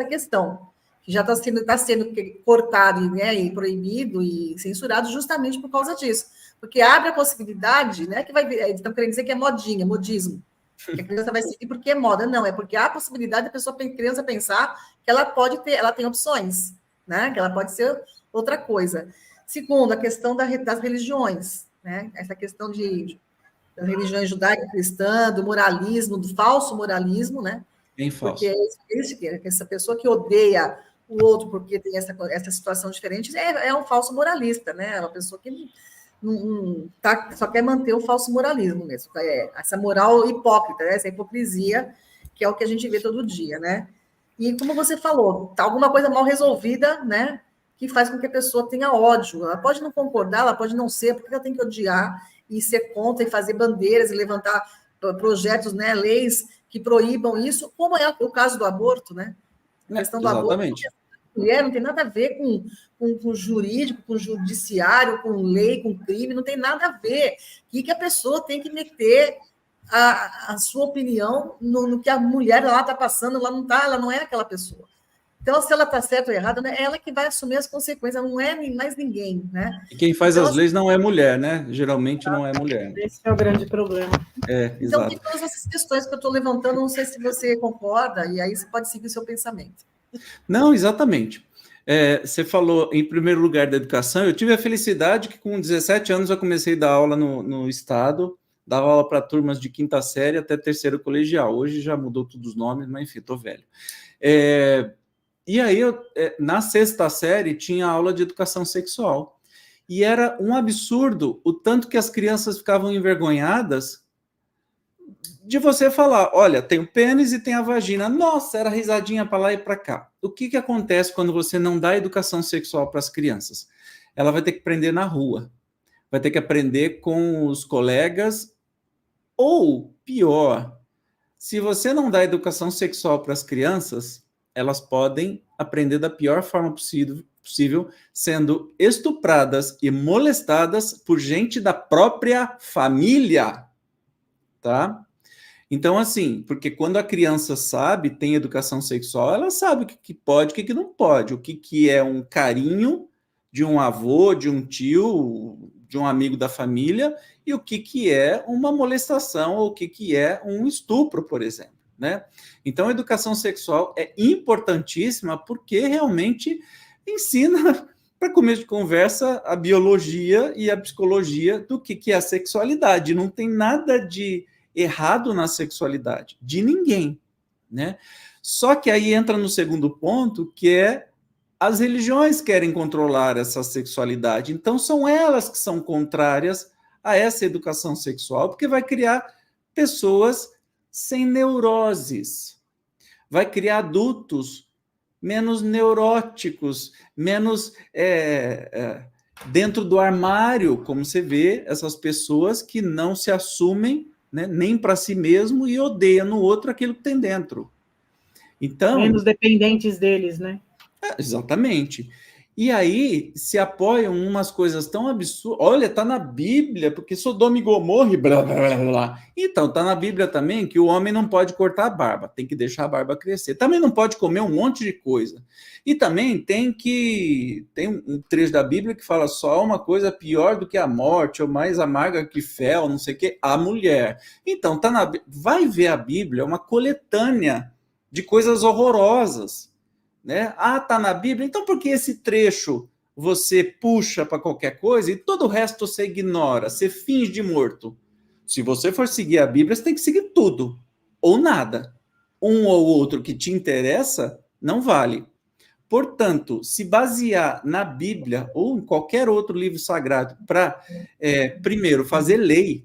questão, que já está sendo cortado, né, e proibido e censurado justamente por causa disso. Porque abre a possibilidade, né, que eles estão querendo dizer que é modinha, modismo. Que a criança vai seguir porque é moda. Não, é porque há a possibilidade da criança pensar que ela tem opções, né? Que ela pode ser outra coisa. Segundo, a questão das religiões, né? Essa questão das religiões judaico-cristã, do moralismo, do falso moralismo, né? Bem falso. Porque essa pessoa que odeia o outro porque tem essa situação diferente é um falso moralista, né? É uma pessoa que só quer manter o falso moralismo mesmo, essa moral hipócrita, né? Essa hipocrisia, que é o que a gente vê todo dia, né? E como você falou, tá alguma coisa mal resolvida, né? Que faz com que a pessoa tenha ódio. Ela pode não concordar, ela pode não ser, porque ela tem que odiar e ser contra e fazer bandeiras e levantar projetos, né? Leis que proíbam isso, como é o caso do aborto, né? A questão do exatamente. Aborto. Mulher não tem nada a ver com jurídico, com judiciário, com lei, com crime, não tem nada a ver. E que a pessoa tem que meter a sua opinião no que a mulher lá está passando, ela não é aquela pessoa. Então, se ela está certa ou errada, né, é ela que vai assumir as consequências, não é mais ninguém, né? E quem faz as leis não é mulher, né? Geralmente não é mulher. Esse é o grande problema. Então, tem todas essas questões que eu estou levantando, não sei se você concorda, e aí você pode seguir o seu pensamento. Não, exatamente. Você falou, em primeiro lugar, da educação. Eu tive a felicidade que, com 17 anos, eu comecei a dar aula no Estado, dava aula para turmas de quinta série até terceiro colegial. Hoje já mudou todos os nomes, mas enfim, estou velho. E aí, na sexta série, tinha aula de educação sexual. E era um absurdo o tanto que as crianças ficavam envergonhadas de você falar, olha, tem o pênis e tem a vagina. Nossa, era risadinha para lá e para cá. O que acontece quando você não dá educação sexual para as crianças? Ela vai ter que aprender na rua, vai ter que aprender com os colegas, ou pior, se você não dá educação sexual para as crianças, elas podem aprender da pior forma possível, sendo estupradas e molestadas por gente da própria família, tá? Então, assim, porque quando a criança sabe, tem educação sexual, ela sabe o que pode e o que não pode, o que é um carinho de um avô, de um tio, de um amigo da família, e o que é uma molestação, ou o que é um estupro, por exemplo, né? Então, a educação sexual é importantíssima porque realmente ensina, para começo de conversa, a biologia e a psicologia do que é a sexualidade. Não tem nada de errado na sexualidade de ninguém, né? Só que aí entra no segundo ponto, que é as religiões querem controlar essa sexualidade. Então, são elas que são contrárias a essa educação sexual, porque vai criar pessoas sem neuroses, vai criar adultos menos neuróticos, menos dentro do armário, como você vê, essas pessoas que não se assumem, né, nem para si mesmo e odeiam no outro aquilo que tem dentro. Então, menos dependentes deles, né? Exatamente. E aí se apoiam em umas coisas tão absurdas. Olha, está na Bíblia, porque Sodoma e Gomorra e blá, blá, blá, blá. Então, está na Bíblia também que o homem não pode cortar a barba, tem que deixar a barba crescer. Também não pode comer um monte de coisa. E também tem um trecho da Bíblia que fala só uma coisa pior do que a morte, ou mais amarga que fel, não sei o quê, a mulher. Então, vai ver a Bíblia, é uma coletânea de coisas horrorosas. Né? Ah, tá na Bíblia, então por que esse trecho você puxa para qualquer coisa e todo o resto você ignora, você finge de morto? Se você for seguir a Bíblia, você tem que seguir tudo, ou nada. Um ou outro que te interessa, não vale. Portanto, se basear na Bíblia ou em qualquer outro livro sagrado para, primeiro, fazer lei,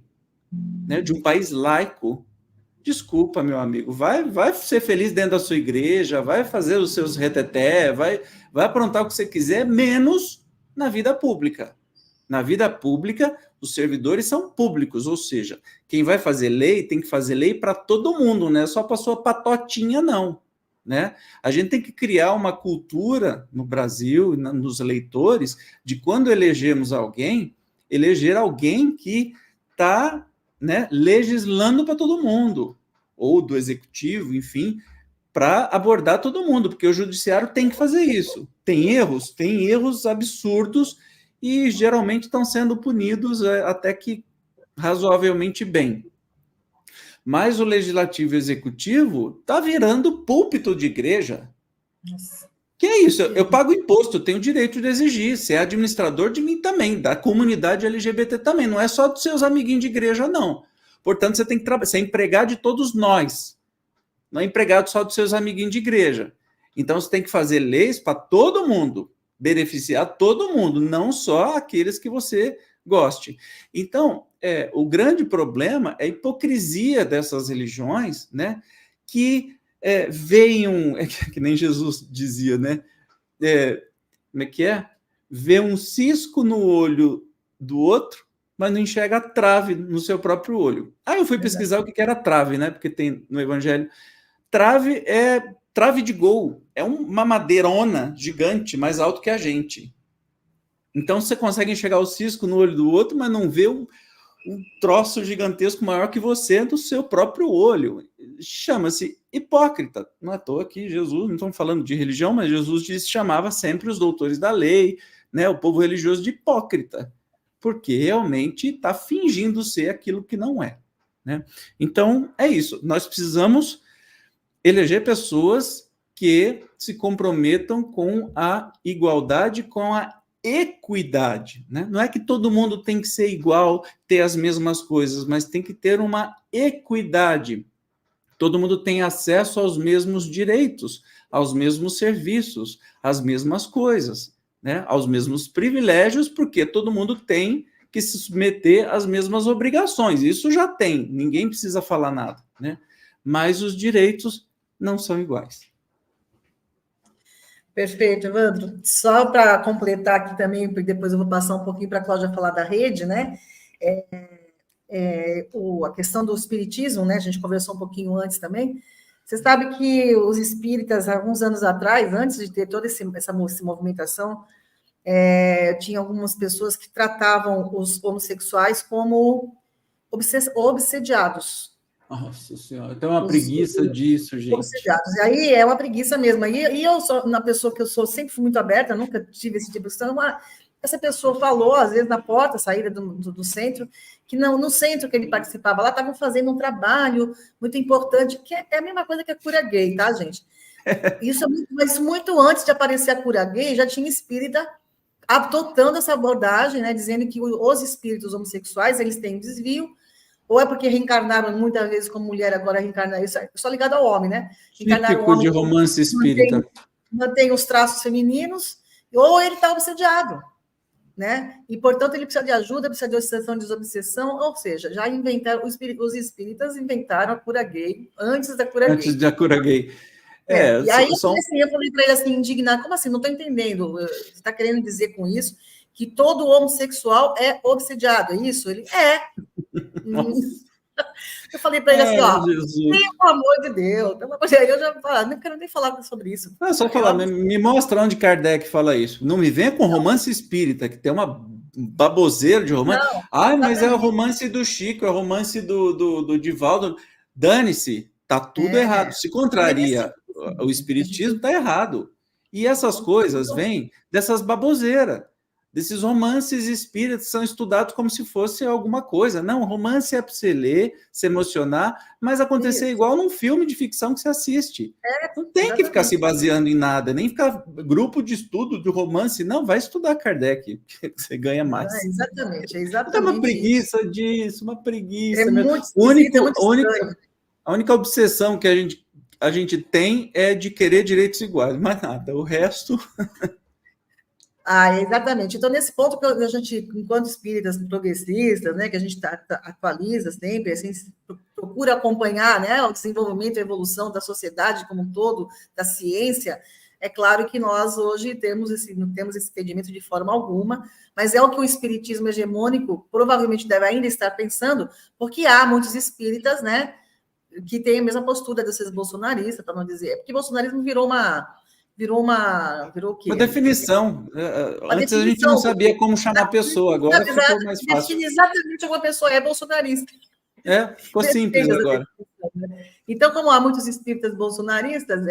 né, de um país laico, desculpa, meu amigo, vai ser feliz dentro da sua igreja, vai fazer os seus reteté, vai aprontar o que você quiser, menos na vida pública. Na vida pública, os servidores são públicos, ou seja, quem vai fazer lei tem que fazer lei para todo mundo, não é só para sua patotinha, não. Né? A gente tem que criar uma cultura no Brasil, nos eleitores, de quando elegemos alguém, eleger alguém que está, né, legislando para todo mundo, ou do executivo, enfim, para abordar todo mundo, porque o judiciário tem que fazer isso. Tem erros absurdos e geralmente estão sendo punidos até que razoavelmente bem. Mas o legislativo e o executivo está virando púlpito de igreja. Nossa. Que é isso? Eu pago imposto, eu tenho o direito de exigir. Você é administrador de mim também, da comunidade LGBT também. Não é só dos seus amiguinhos de igreja, não. Portanto, você tem que trabalhar. Você é empregado de todos nós. Não é empregado só dos seus amiguinhos de igreja. Então, você tem que fazer leis para todo mundo, beneficiar todo mundo, não só aqueles que você goste. Então, o grande problema é a hipocrisia dessas religiões, né, que veem que nem Jesus dizia, né? Como é que é? Vê um cisco no olho do outro, mas não enxerga a trave no seu próprio olho. Aí eu fui pesquisar o que era trave, né? Porque tem no Evangelho. Trave é trave de gol, é uma madeirona gigante, mais alto que a gente. Então você consegue enxergar o cisco no olho do outro, mas não vê um troço gigantesco maior que você do seu próprio olho. Chama-se hipócrita. Não é à toa que Jesus, não estamos falando de religião, mas Jesus chamava sempre os doutores da lei, né, o povo religioso de hipócrita, porque realmente está fingindo ser aquilo que não é. Né? Então, é isso. Nós precisamos eleger pessoas que se comprometam com a igualdade, com a equidade, né? Não é que todo mundo tem que ser igual, ter as mesmas coisas, mas tem que ter uma equidade. Todo mundo tem acesso aos mesmos direitos, aos mesmos serviços, às mesmas coisas, né? Aos mesmos privilégios, porque todo mundo tem que se submeter às mesmas obrigações. Isso já tem, ninguém precisa falar nada, né? Mas os direitos não são iguais. Perfeito, Evandro. Só para completar aqui também, porque depois eu vou passar um pouquinho para a Cláudia falar da rede, né? A questão do espiritismo, né? A gente conversou um pouquinho antes também. Você sabe que os espíritas, alguns anos atrás, antes de ter toda essa movimentação, tinha algumas pessoas que tratavam os homossexuais como obsediados. Nossa Senhora, tem uma preguiça disso, gente. Obsediados. E aí é uma preguiça mesmo. E eu sou uma pessoa que eu sempre fui muito aberta, nunca tive esse tipo de questão. Essa pessoa falou, às vezes, na porta, saída do centro, que não, no centro que ele participava, lá estavam fazendo um trabalho muito importante, que é a mesma coisa que a cura gay, tá, gente? Mas muito antes de aparecer a cura gay, já tinha espírita adotando essa abordagem, né, dizendo que os espíritos homossexuais eles têm desvio, Ou é porque reencarnaram muitas vezes como mulher, agora reencarnar, isso é só ligado ao homem, né? Reencarnaram Típico de romance espírita. Mantém os traços femininos, ou ele está obsediado, né? E, portanto, ele precisa de ajuda, precisa de obsessão, desobsessão, ou seja, já inventaram, os espíritas inventaram a cura gay antes da cura gay. Antes da cura gay. E aí, assim, eu falei para ele assim, indignado, como assim? Não estou entendendo. Você está querendo dizer com isso que todo homossexual é obsediado, é isso? Ele é. Eu falei para ele assim, pelo amor de Deus, eu já não quero nem falar sobre isso. É só falar, me mostra onde Kardec fala isso. Não me venha com romance espírita, que tem uma baboseira de romance. Mas é o romance do Chico, é o romance do Divaldo. Dane-se, tá tudo errado. Se contraria o espiritismo, tá errado. E essas coisas vêm dessas baboseiras. Desses romances espíritas são estudados como se fosse alguma coisa. Não, romance é para você ler, se emocionar, mas acontecer igual num filme de ficção que você assiste. Não tem que ficar se baseando em nada, nem ficar grupo de estudo de romance. Não, vai estudar Kardec, que você ganha mais. Exatamente. Tem uma preguiça disso, uma preguiça. É muito a única obsessão que a gente tem é de querer direitos iguais, mais nada. O resto... Exatamente. Então, nesse ponto que a gente, enquanto espíritas progressistas, né, que a gente atualiza sempre, assim, procura acompanhar, né, o desenvolvimento e a evolução da sociedade como um todo, da ciência, é claro que nós hoje não temos esse entendimento de forma alguma, mas é o que o espiritismo hegemônico provavelmente deve ainda estar pensando, porque há muitos espíritas, né, que têm a mesma postura desses bolsonaristas, para não dizer, porque o bolsonarismo virou o quê? Uma definição. Antes a gente não sabia como chamar a pessoa, agora ficou mais fácil. Define exatamente uma pessoa é bolsonarista. Ficou simples agora. Então, como há muitos espíritas bolsonaristas,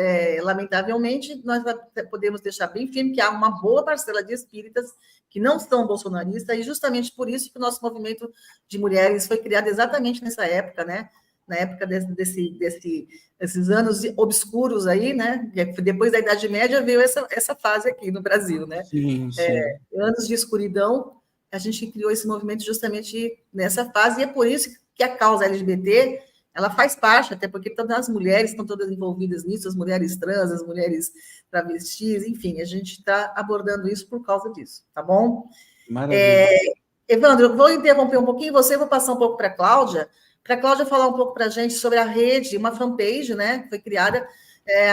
lamentavelmente, nós podemos deixar bem firme que há uma boa parcela de espíritas que não são bolsonaristas, e justamente por isso que o nosso movimento de mulheres foi criado exatamente nessa época, né? Na época desses anos obscuros aí, né? Depois da Idade Média veio essa fase aqui no Brasil, né? Sim. Anos de escuridão, a gente criou esse movimento justamente nessa fase, e é por isso que a causa LGBT, ela faz parte, até porque todas as mulheres estão todas envolvidas nisso, as mulheres trans, as mulheres travestis, enfim, a gente está abordando isso por causa disso, tá bom? Maravilha. Evandro, eu vou interromper um pouquinho você, vou passar um pouco para a Cláudia falar um pouco para a gente sobre a rede, uma fanpage, né, foi criada,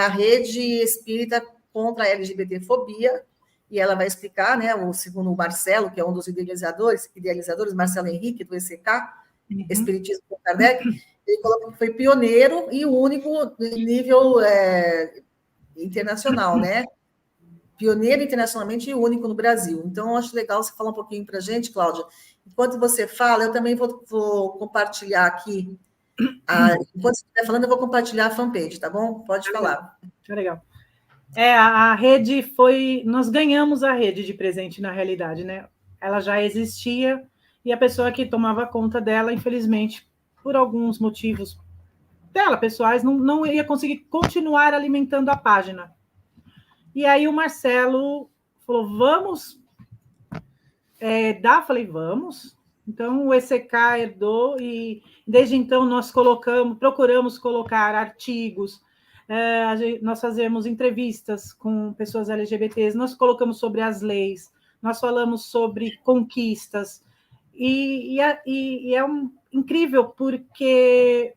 a Rede Espírita contra a LGBTfobia, e ela vai explicar, né, segundo o Marcelo, que é um dos idealizadores, Marcelo Henrique, do ECK, Espiritismo com Kardec, ele colocou que foi pioneiro e o único em nível internacional, né? Pioneiro internacionalmente e único no Brasil. Então, eu acho legal você falar um pouquinho para a gente, Cláudia. Enquanto você fala, eu também vou compartilhar aqui. Enquanto você estiver falando, eu vou compartilhar a fanpage, tá bom? Pode falar. Legal. A rede foi... Nós ganhamos a rede de presente, na realidade, né? Ela já existia e a pessoa que tomava conta dela, infelizmente, por alguns motivos dela, pessoais, não ia conseguir continuar alimentando a página. E aí o Marcelo falou, vamos dar? Falei, vamos. Então o ECK herdou e desde então nós procuramos colocar artigos, nós fazemos entrevistas com pessoas LGBTs, nós colocamos sobre as leis, nós falamos sobre conquistas, e é incrível porque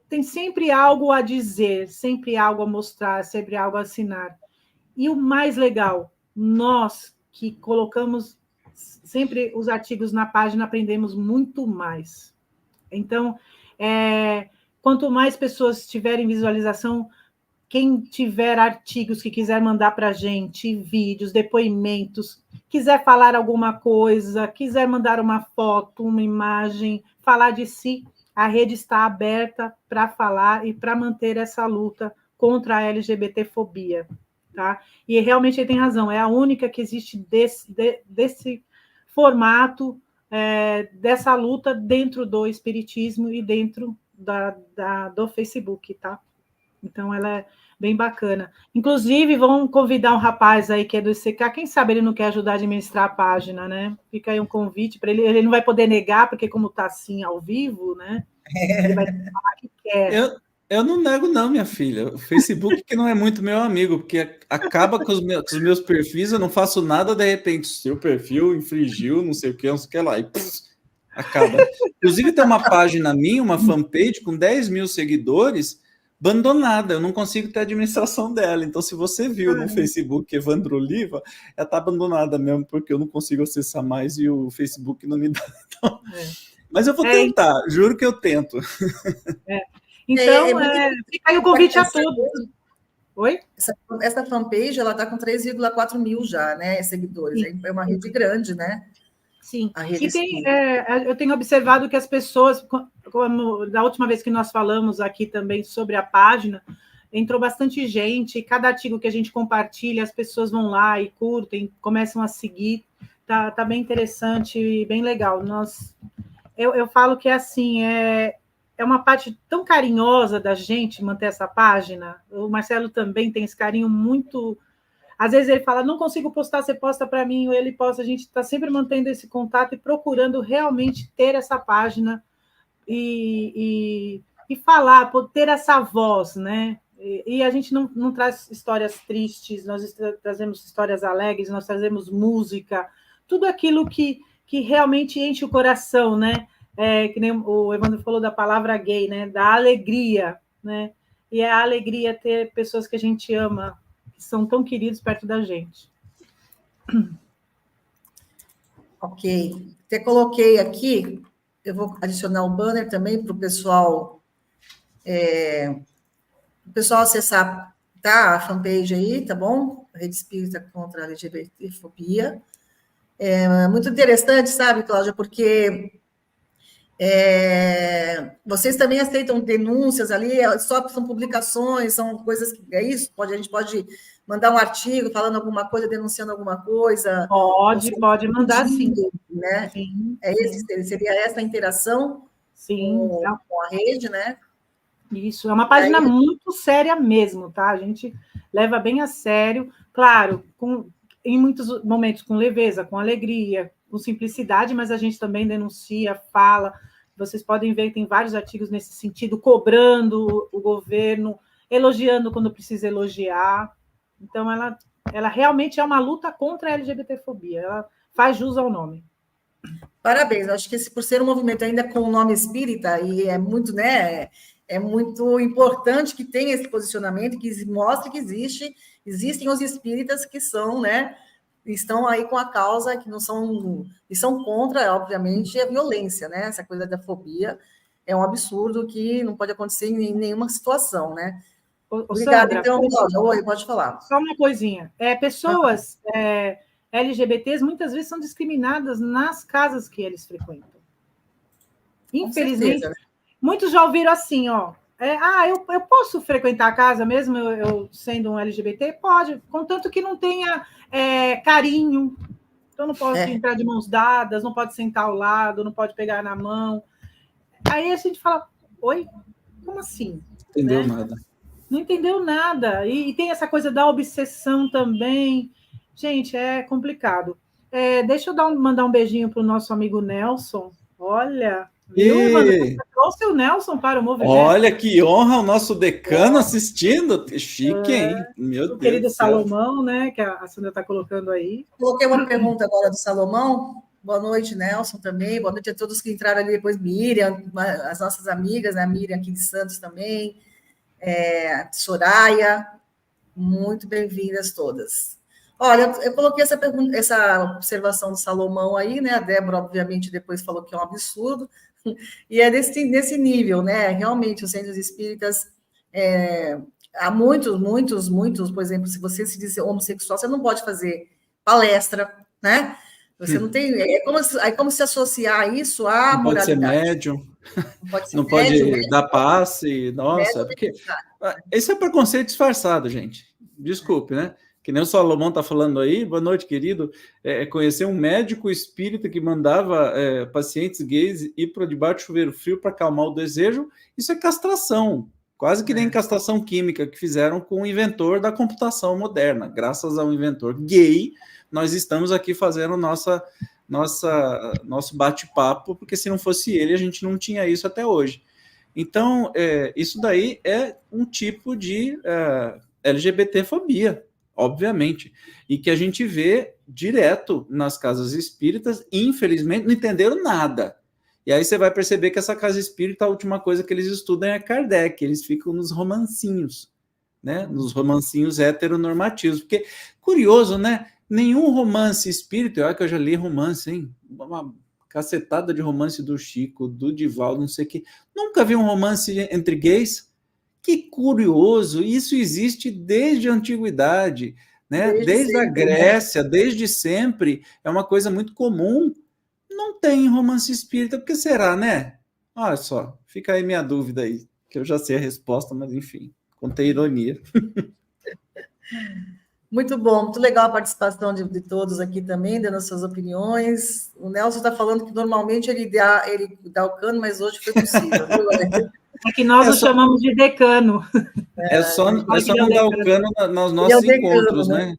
tem sempre algo a dizer, sempre algo a mostrar, sempre algo a assinar. E o mais legal, nós que colocamos sempre os artigos na página, aprendemos muito mais. Então, quanto mais pessoas tiverem visualização, quem tiver artigos que quiser mandar para a gente, vídeos, depoimentos, quiser falar alguma coisa, quiser mandar uma foto, uma imagem, falar de si, a rede está aberta para falar e para manter essa luta contra a LGBTfobia. Tá? E realmente ele tem razão, é a única que existe desse formato, dessa luta dentro do espiritismo e dentro do Facebook, tá? Então ela é bem bacana. Inclusive, vão convidar um rapaz aí que é do ICK, quem sabe ele não quer ajudar a administrar a página, né? Fica aí um convite para ele. Ele não vai poder negar, porque como está assim ao vivo, né? Ele vai falar que quer. Eu não nego, não, minha filha. O Facebook que não é muito meu amigo, porque acaba com os meus perfis, eu não faço nada, de repente, seu perfil infringiu, não sei o que lá, e acaba. Inclusive, tem uma página minha, uma fanpage com 10 mil seguidores, abandonada, eu não consigo ter a administração dela. Então, se você viu no Facebook Evandro Oliva, ela está abandonada mesmo, porque eu não consigo acessar mais e o Facebook não me dá. Então, mas eu vou tentar, juro que eu tento. Então, fica aí o convite a todos. Oi? Essa fanpage, ela está com 3,4 mil já, né, seguidores. Sim. É uma rede grande, né? Sim. Eu tenho observado que as pessoas, como da última vez que nós falamos aqui também sobre a página, entrou bastante gente, cada artigo que a gente compartilha, as pessoas vão lá e curtem, começam a seguir. Tá bem interessante e bem legal. Eu falo que é assim, é uma parte tão carinhosa da gente manter essa página. O Marcelo também tem esse carinho muito... Às vezes ele fala, não consigo postar, você posta para mim, ou ele posta. A gente está sempre mantendo esse contato e procurando realmente ter essa página e falar, ter essa voz, né? E a gente não traz histórias tristes, nós trazemos histórias alegres, nós trazemos música, tudo aquilo que realmente enche o coração, né? Que nem o Evandro falou da palavra gay, né? Da alegria, né? E é a alegria ter pessoas que a gente ama, que são tão queridos perto da gente. Ok. Até coloquei aqui, eu vou adicionar o banner também para o pessoal acessar, tá? A fanpage aí, tá bom? Rede Espírita contra a LGBTfobia. É muito interessante, sabe, Cláudia, porque vocês também aceitam denúncias ali, só são publicações, são coisas que é isso? A gente pode mandar um artigo falando alguma coisa, denunciando alguma coisa? Pode mandar, sim. Né? Sim, seria essa a interação com a rede, né? Isso, é uma página muito séria mesmo, tá? A gente leva bem a sério, claro, em muitos momentos com leveza, com alegria, com simplicidade, mas a gente também denuncia, fala. Vocês podem ver que tem vários artigos nesse sentido, cobrando o governo, elogiando quando precisa elogiar. Então, ela realmente é uma luta contra a LGBTfobia. Ela faz jus ao nome. Parabéns. Acho que por ser um movimento ainda com o nome espírita, e é muito, né? É muito importante que tenha esse posicionamento, que mostre que existem os espíritas que são, né? Estão aí com a causa, que não são, e são contra, obviamente, a violência, né? Essa coisa da fobia é um absurdo que não pode acontecer em nenhuma situação, né? Obrigada, então, Cláudia. Oi, pode falar. Só uma coisinha. Pessoas LGBTs muitas vezes são discriminadas nas casas que eles frequentam. Infelizmente, muitos já ouviram assim, ó. Eu posso frequentar a casa mesmo eu sendo um LGBT? Pode, contanto que não tenha carinho. Então, não pode entrar de mãos dadas, não pode sentar ao lado, não pode pegar na mão. Aí a gente fala, oi? Como assim? Entendeu nada. Não entendeu nada. E tem essa coisa da obsessão também. Gente, é complicado. Deixa eu mandar um beijinho para o nosso amigo Nelson. Olha... Você trouxe o Nelson para o movimento. Olha que honra, o nosso decano assistindo. Chique, hein? Meu Deus. O querido Salomão, né? Que a Sandra está colocando aí. Coloquei uma pergunta agora do Salomão. Boa noite, Nelson, também. Boa noite a todos que entraram ali depois. Miriam, as nossas amigas, né? Miriam aqui de Santos também. Soraya. Muito bem-vindas todas. Olha, eu coloquei essa observação do Salomão aí, né? A Débora, obviamente, depois falou que é um absurdo. E é nesse nível, né? Realmente, os centros espíritas, há muitos, por exemplo, se você se diz homossexual, você não pode fazer palestra, né? Você não tem. É como se associar isso à não moralidade. Pode ser médium, não pode dar passe. Nossa, porque esse é preconceito disfarçado, gente. Desculpe, né? Que nem o Salomão está falando aí, boa noite, querido, conhecer um médico espírita que mandava pacientes gays ir para debaixo do chuveiro frio para acalmar o desejo, isso é castração. Quase que nem castração química que fizeram com o inventor da computação moderna. Graças ao inventor gay, nós estamos aqui fazendo nosso bate-papo, porque se não fosse ele, a gente não tinha isso até hoje. Então, isso daí é um tipo de LGBTfobia, obviamente, e que a gente vê direto nas casas espíritas, e infelizmente não entenderam nada. E aí você vai perceber que essa casa espírita, a última coisa que eles estudam é Kardec, eles ficam nos romancinhos, né? Nos romancinhos heteronormativos, porque, curioso, né? Nenhum romance espírita, olha que eu já li romance, hein? Uma cacetada de romance do Chico, do Divaldo, não sei o quê. Nunca vi um romance entre gays. Que curioso, isso existe desde a antiguidade, né? Desde a Grécia, desde sempre, é uma coisa muito comum. Não tem romance espírita, por que será, né? Olha só, fica aí minha dúvida aí, que eu já sei a resposta, mas enfim, contei ironia. Muito bom, muito legal a participação de todos aqui também, dando suas opiniões. O Nelson está falando que normalmente ele dá o cano, mas hoje foi possível. É que nós o chamamos de decano. É só não dar o cano nos nossos encontros, né?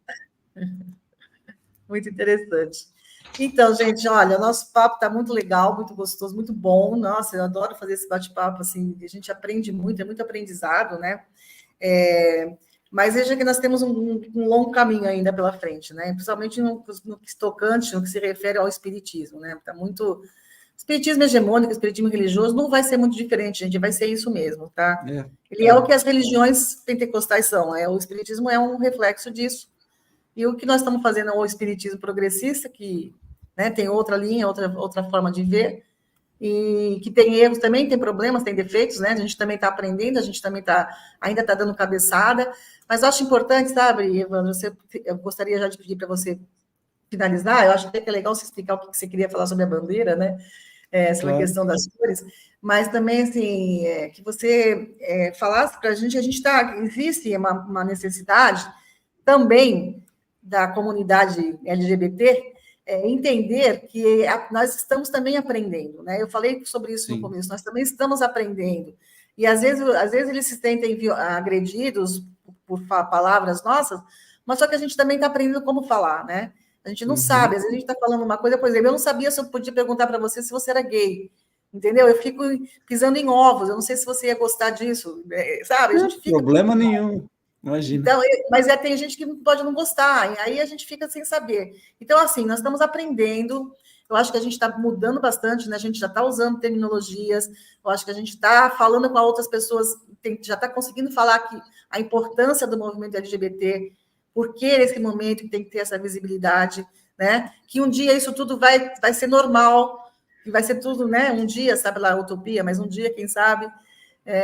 Muito interessante. Então, gente, olha, o nosso papo está muito legal, muito gostoso, muito bom. Nossa, eu adoro fazer esse bate-papo, assim, a gente aprende muito, é muito aprendizado, né? Mas veja que nós temos um longo caminho ainda pela frente, né? Principalmente no tocante, no que se refere ao espiritismo, né? Tá muito... Espiritismo hegemônico, espiritismo religioso, não vai ser muito diferente, gente, vai ser isso mesmo, tá? Ele é o que as religiões pentecostais são, o espiritismo é um reflexo disso. E o que nós estamos fazendo é o espiritismo progressista, que, né, tem outra linha, outra forma de ver, e que tem erros também, tem problemas, tem defeitos, né? A gente também está aprendendo, a gente também ainda está dando cabeçada, mas eu acho importante, sabe, Evandro, eu gostaria já de pedir para você finalizar, eu acho até que é legal você explicar o que você queria falar sobre a bandeira, né? Sobre a questão das cores, mas também, assim, que você falasse para a gente existe uma necessidade também da comunidade LGBT entender que nós estamos também aprendendo, né? Eu falei sobre isso no começo, nós também estamos aprendendo. E às vezes eles se sentem agredidos por palavras nossas, mas só que a gente também está aprendendo como falar, né? A gente não sabe, às vezes a gente está falando uma coisa, por exemplo, eu não sabia se eu podia perguntar para você se você era gay, entendeu? Eu fico pisando em ovos, eu não sei se você ia gostar disso, sabe? A gente fica... Problema nenhum. Imagina. Então, mas tem gente que pode não gostar, e aí a gente fica sem saber. Então, assim, nós estamos aprendendo, eu acho que a gente está mudando bastante, né? A gente já está usando terminologias, eu acho que a gente está falando com outras pessoas, já está conseguindo falar que a importância do movimento LGBT, porque nesse momento tem que ter essa visibilidade, né? Que um dia isso tudo vai ser normal, que vai ser tudo, né? Um dia, sabe lá, utopia, mas um dia, quem sabe...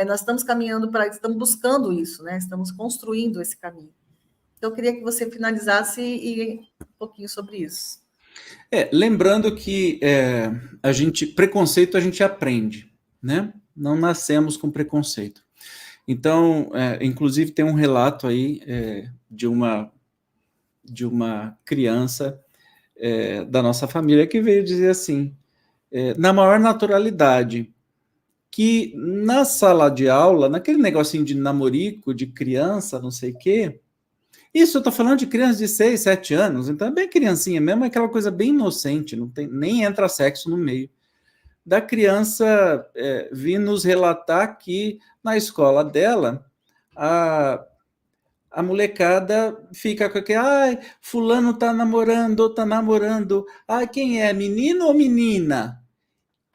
nós estamos caminhando estamos buscando isso, né? Estamos construindo esse caminho. Então, eu queria que você finalizasse um pouquinho sobre isso. Lembrando que preconceito a gente aprende, né? Não nascemos com preconceito. Então, inclusive tem um relato aí de uma criança da nossa família que veio dizer assim, na maior naturalidade, que na sala de aula, naquele negocinho de namorico, de criança, não sei o quê, isso eu estou falando de criança de 6, 7 anos, então é bem criancinha mesmo, é aquela coisa bem inocente, nem entra sexo no meio. Da criança vir nos relatar que na escola dela, a molecada fica com aquele, fulano tá namorando, quem é, menino ou menina?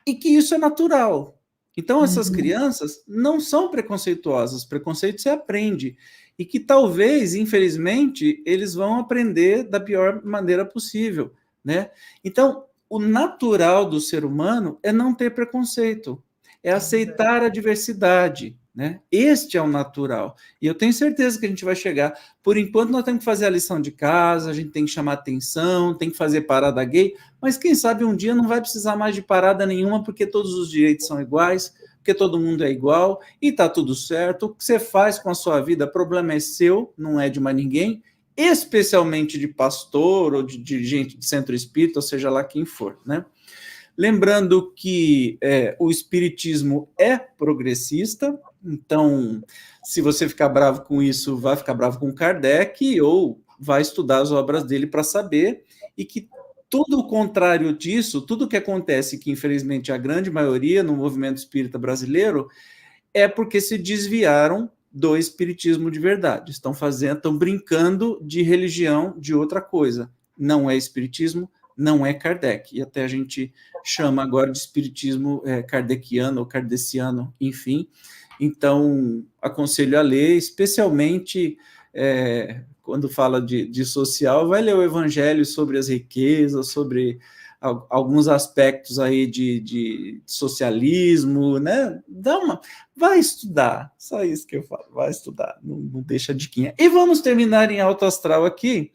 E que isso é natural. Então, essas crianças não são preconceituosas, preconceito se aprende, e que talvez, infelizmente, eles vão aprender da pior maneira possível, né? Então, o natural do ser humano é não ter preconceito, é aceitar a diversidade, né? Este é o natural. E eu tenho certeza que a gente vai chegar. Por enquanto, nós temos que fazer a lição de casa, a gente tem que chamar atenção, tem que fazer parada gay, mas quem sabe um dia não vai precisar mais de parada nenhuma, porque todos os direitos são iguais, porque todo mundo é igual, e tá tudo certo. O que você faz com a sua vida, o problema é seu, não é de mais ninguém, especialmente de pastor ou de dirigente de centro espírita, ou seja lá quem for, né? Lembrando que o espiritismo é progressista, Então, se você ficar bravo com isso, vai ficar bravo com Kardec, ou vai estudar as obras dele para saber, e que tudo o contrário disso, tudo que acontece, que infelizmente a grande maioria no movimento espírita brasileiro, é porque se desviaram do espiritismo de verdade. Estão brincando de religião de outra coisa. Não é espiritismo, não é Kardec. E até a gente chama agora de espiritismo kardeciano ou kardeciano, enfim. Então, aconselho a ler, especialmente quando fala de social, vai ler o Evangelho sobre as riquezas, sobre alguns aspectos aí de socialismo, né? Vai estudar, só isso que eu falo, vai estudar, não deixa a diquinha. E vamos terminar em alto astral aqui,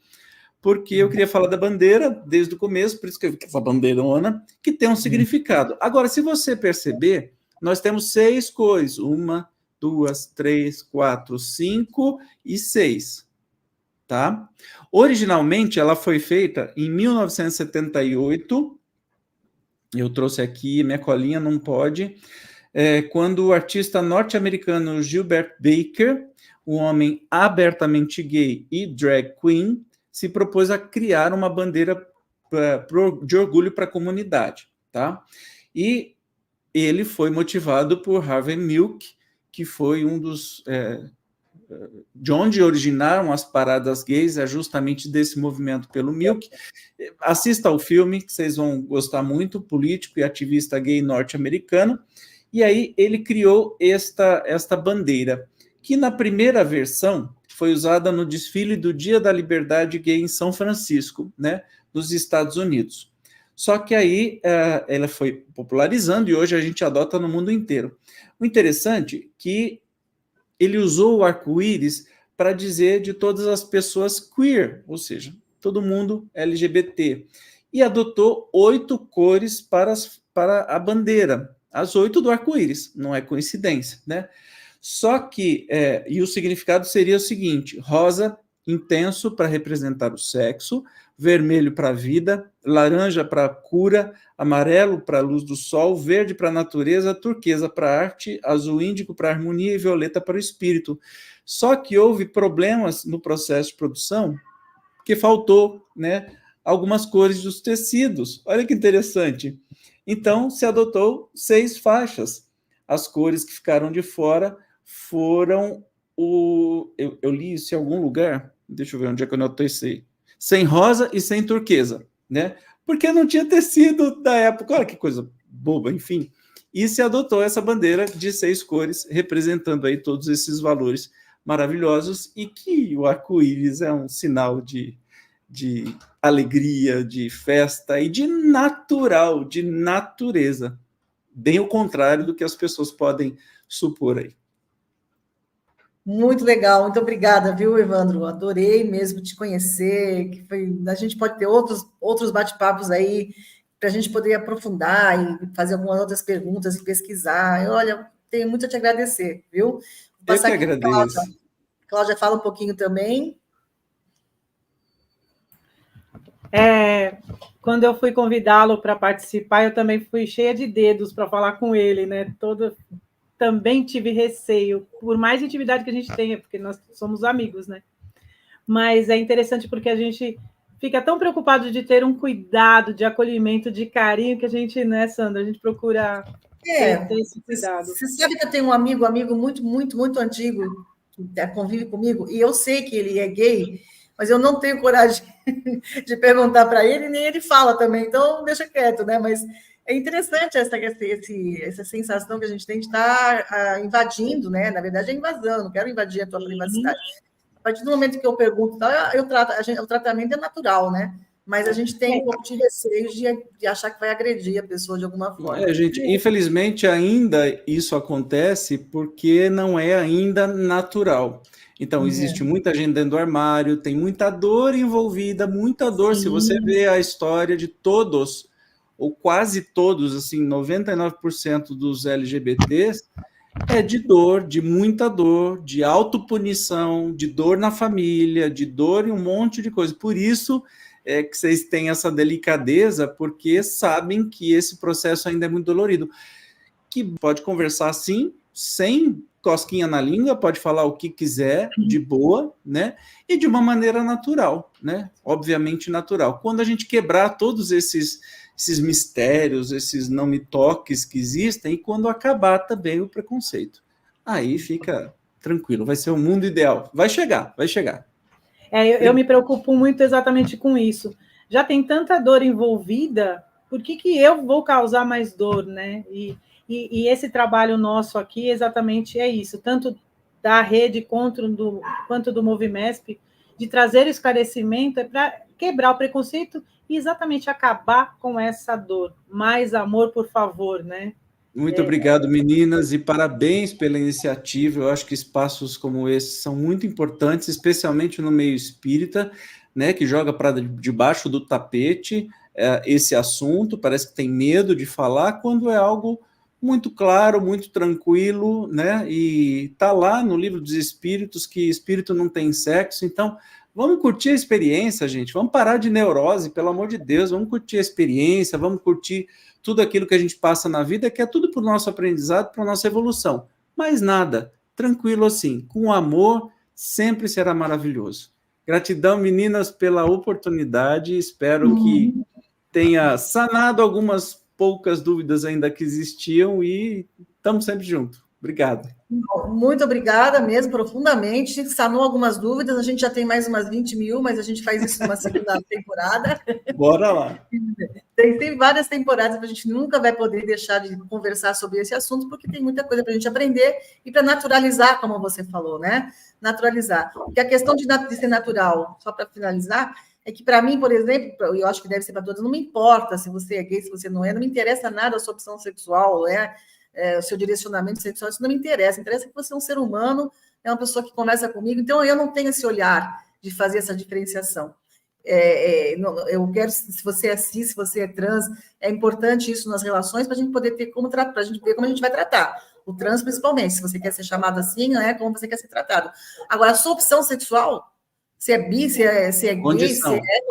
porque eu queria falar da bandeira desde o começo, por isso que eu vi essa bandeirona, que tem um significado. Agora, se você perceber, nós temos 6 cores, 1, 2, 3, 4, 5 e 6. Tá? Originalmente, ela foi feita em 1978, eu trouxe aqui, minha colinha não pode, quando o artista norte-americano Gilbert Baker, um homem abertamente gay e drag queen, se propôs a criar uma bandeira de orgulho para a comunidade. Tá? E ele foi motivado por Harvey Milk, que foi um dos... de onde originaram as paradas gays, é justamente desse movimento pelo Milk. Assista ao filme, que vocês vão gostar muito, político e ativista gay norte-americano, e aí ele criou esta bandeira, que na primeira versão foi usada no desfile do Dia da Liberdade Gay em São Francisco, né, nos Estados Unidos. Só que aí ela foi popularizando e hoje a gente adota no mundo inteiro. O interessante é que ele usou o arco-íris para dizer de todas as pessoas queer, ou seja, todo mundo LGBT, e adotou 8 cores para a bandeira, as 8 do arco-íris, não é coincidência, né? Só que, e o significado seria o seguinte: rosa, intenso, para representar o sexo, vermelho para a vida, laranja para a cura, amarelo para a luz do sol, verde para a natureza, turquesa para a arte, azul índico para a harmonia e violeta para o espírito. Só que houve problemas no processo de produção, que faltou, né, algumas cores dos tecidos. Olha que interessante. Então, se adotou 6 faixas. As cores que ficaram de fora foram eu li isso em algum lugar, deixa eu ver onde é que eu anotei isso aí. Sem rosa e sem turquesa, né? Porque não tinha tecido da época. Olha que coisa boba, enfim. E se adotou essa bandeira de 6 cores, representando aí todos esses valores maravilhosos, e que o arco-íris é um sinal de alegria, de festa e de natural, de natureza. Bem o contrário do que as pessoas podem supor aí. Muito legal, muito obrigada, viu, Evandro? Adorei mesmo te conhecer. A gente pode ter outros bate-papos aí para a gente poder aprofundar e fazer algumas outras perguntas e pesquisar. Olha, tenho muito a te agradecer, viu? Vou passar eu que agradeço. Cláudia, fala um pouquinho também. Quando eu fui convidá-lo para participar, eu também fui cheia de dedos para falar com ele, né? Também tive receio, por mais intimidade que a gente tenha, porque nós somos amigos, né? Mas é interessante porque a gente fica tão preocupado de ter um cuidado, de acolhimento, de carinho, que a gente, né, Sandra, a gente procura ter esse cuidado. Você sabe que eu tenho um amigo muito, muito, muito antigo, que convive comigo, e eu sei que ele é gay, mas eu não tenho coragem de perguntar para ele, nem ele fala também, então deixa quieto, né? Mas é interessante essa sensação que a gente tem de estar invadindo, né? Na verdade, é invasão, não quero invadir a tua privacidade. A partir do momento que eu pergunto, o tratamento é natural, né? Mas a gente tem um pouco de receio de achar que vai agredir a pessoa de alguma forma. Gente, infelizmente, ainda isso acontece porque não é ainda natural. Então, existe muita gente dentro do armário, tem muita dor envolvida, muita dor. Sim. Se você vê a história de todos, ou quase todos, assim, 99% dos LGBTs, é de dor, de muita dor, de autopunição, de dor na família, de dor em um monte de coisa. Por isso é que vocês têm essa delicadeza, porque sabem que esse processo ainda é muito dolorido. Que pode conversar, sim, sem cosquinha na língua, pode falar o que quiser, de boa, né? E de uma maneira natural, né? Obviamente natural. Quando a gente quebrar todos esses mistérios, esses não me toques que existem, e quando acabar também o preconceito. Aí fica tranquilo, vai ser o mundo ideal. Vai chegar, vai chegar. Eu me preocupo muito exatamente com isso. Já tem tanta dor envolvida, por que eu vou causar mais dor, né? E esse trabalho nosso aqui exatamente é isso, tanto da rede quanto do Movimesp, de trazer esclarecimento, é para quebrar o preconceito e exatamente acabar com essa dor. Mais amor, por favor, né? Muito obrigado, meninas, e parabéns pela iniciativa. Eu acho que espaços como esse são muito importantes, especialmente no meio espírita, né, que joga para debaixo do tapete esse assunto, parece que tem medo de falar, quando é algo muito claro, muito tranquilo, né, e está lá no Livro dos Espíritos que espírito não tem sexo. Então vamos curtir a experiência, gente, vamos parar de neurose, pelo amor de Deus, vamos curtir a experiência, vamos curtir tudo aquilo que a gente passa na vida, que é tudo para o nosso aprendizado, para a nossa evolução. Mais nada, tranquilo assim, com amor, sempre será maravilhoso. Gratidão, meninas, pela oportunidade, espero que tenha sanado algumas poucas dúvidas ainda que existiam e estamos sempre juntos. Obrigado. Muito obrigada mesmo, profundamente. Sanou algumas dúvidas, a gente já tem mais umas 20 mil, mas a gente faz isso numa segunda temporada. Bora lá. Tem várias temporadas, a gente nunca vai poder deixar de conversar sobre esse assunto, porque tem muita coisa para a gente aprender e para naturalizar, como você falou, né? Naturalizar. Porque a questão de ser natural, só para finalizar, é que para mim, por exemplo, eu acho que deve ser para todos, não me importa se você é gay, se você não é, não me interessa nada a sua opção sexual, o seu direcionamento sexual, isso não me interessa. Interessa que você é um ser humano, é uma pessoa que conversa comigo, então eu não tenho esse olhar de fazer essa diferenciação. Eu quero, se você é cis, se você é trans, é importante isso nas relações para a gente poder ter como tratar, para a gente ver como a gente vai tratar. O trans, principalmente, se você quer ser chamado assim, não é como você quer ser tratado. Agora, a sua opção sexual, se é bi, se é gay, condição, se é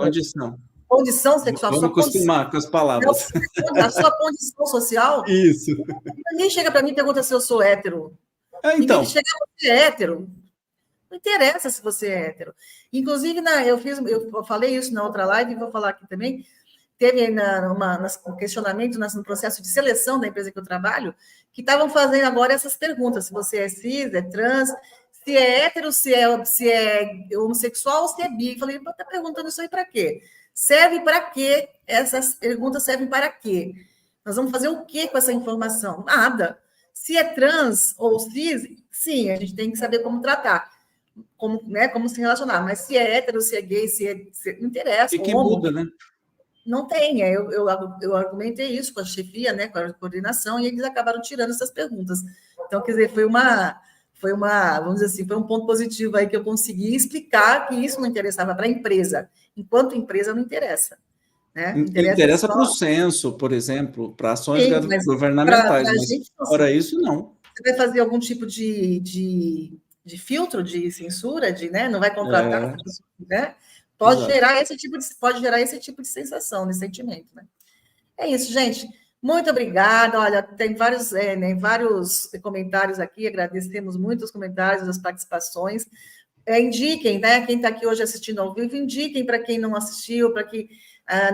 condição sexual. Vamos acostumar com as palavras. A sua condição social. Isso. Ninguém chega para mim e pergunta se eu sou hétero. Então. Ninguém chega para você é hétero. Não interessa se você é hétero. Inclusive, eu falei isso na outra live, e vou falar aqui também. Teve um questionamento no processo de seleção da empresa que eu trabalho, que estavam fazendo agora essas perguntas: se você é cis, é trans, se é hétero, se é homossexual ou se é bi. Eu falei, está perguntando isso aí para quê? Serve para quê? Essas perguntas servem para quê? Nós vamos fazer o quê com essa informação? Nada. Se é trans ou cis, sim, a gente tem que saber como tratar. Como se relacionar, mas se é hétero, se é gay, não interessa. E que muda, né? Não tem. Eu argumentei isso com a chefia, né, com a coordenação, e eles acabaram tirando essas perguntas. Então, quer dizer, foi uma, vamos dizer assim, foi um ponto positivo aí que eu consegui explicar que isso não interessava para a empresa. Enquanto empresa, não interessa. Né? Interessa para o censo, por exemplo, para ações governamentais, mas fora isso, não. Você vai fazer algum tipo de filtro de censura, né? Não vai contratar, né? Pode gerar esse tipo de sensação, de sentimento, né? É isso, gente. Muito obrigada. Olha, tem vários comentários aqui, agradecemos muito os comentários, as participações. Indiquem, né? Quem está aqui hoje assistindo ao vivo, indiquem para quem não assistiu, para que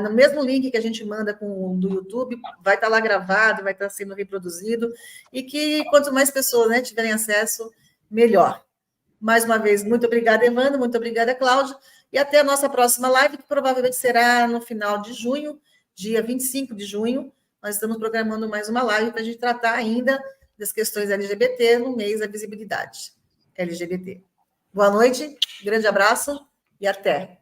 no mesmo link que a gente manda do YouTube, vai estar lá gravado, vai estar sendo reproduzido, e que quanto mais pessoas, né, tiverem acesso, melhor. Mais uma vez, muito obrigada, Evandro, muito obrigada, Cláudia, e até a nossa próxima live, que provavelmente será no final de junho, dia 25 de junho. Nós estamos programando mais uma live para a gente tratar ainda das questões LGBT no mês da visibilidade LGBT. Boa noite, grande abraço e até.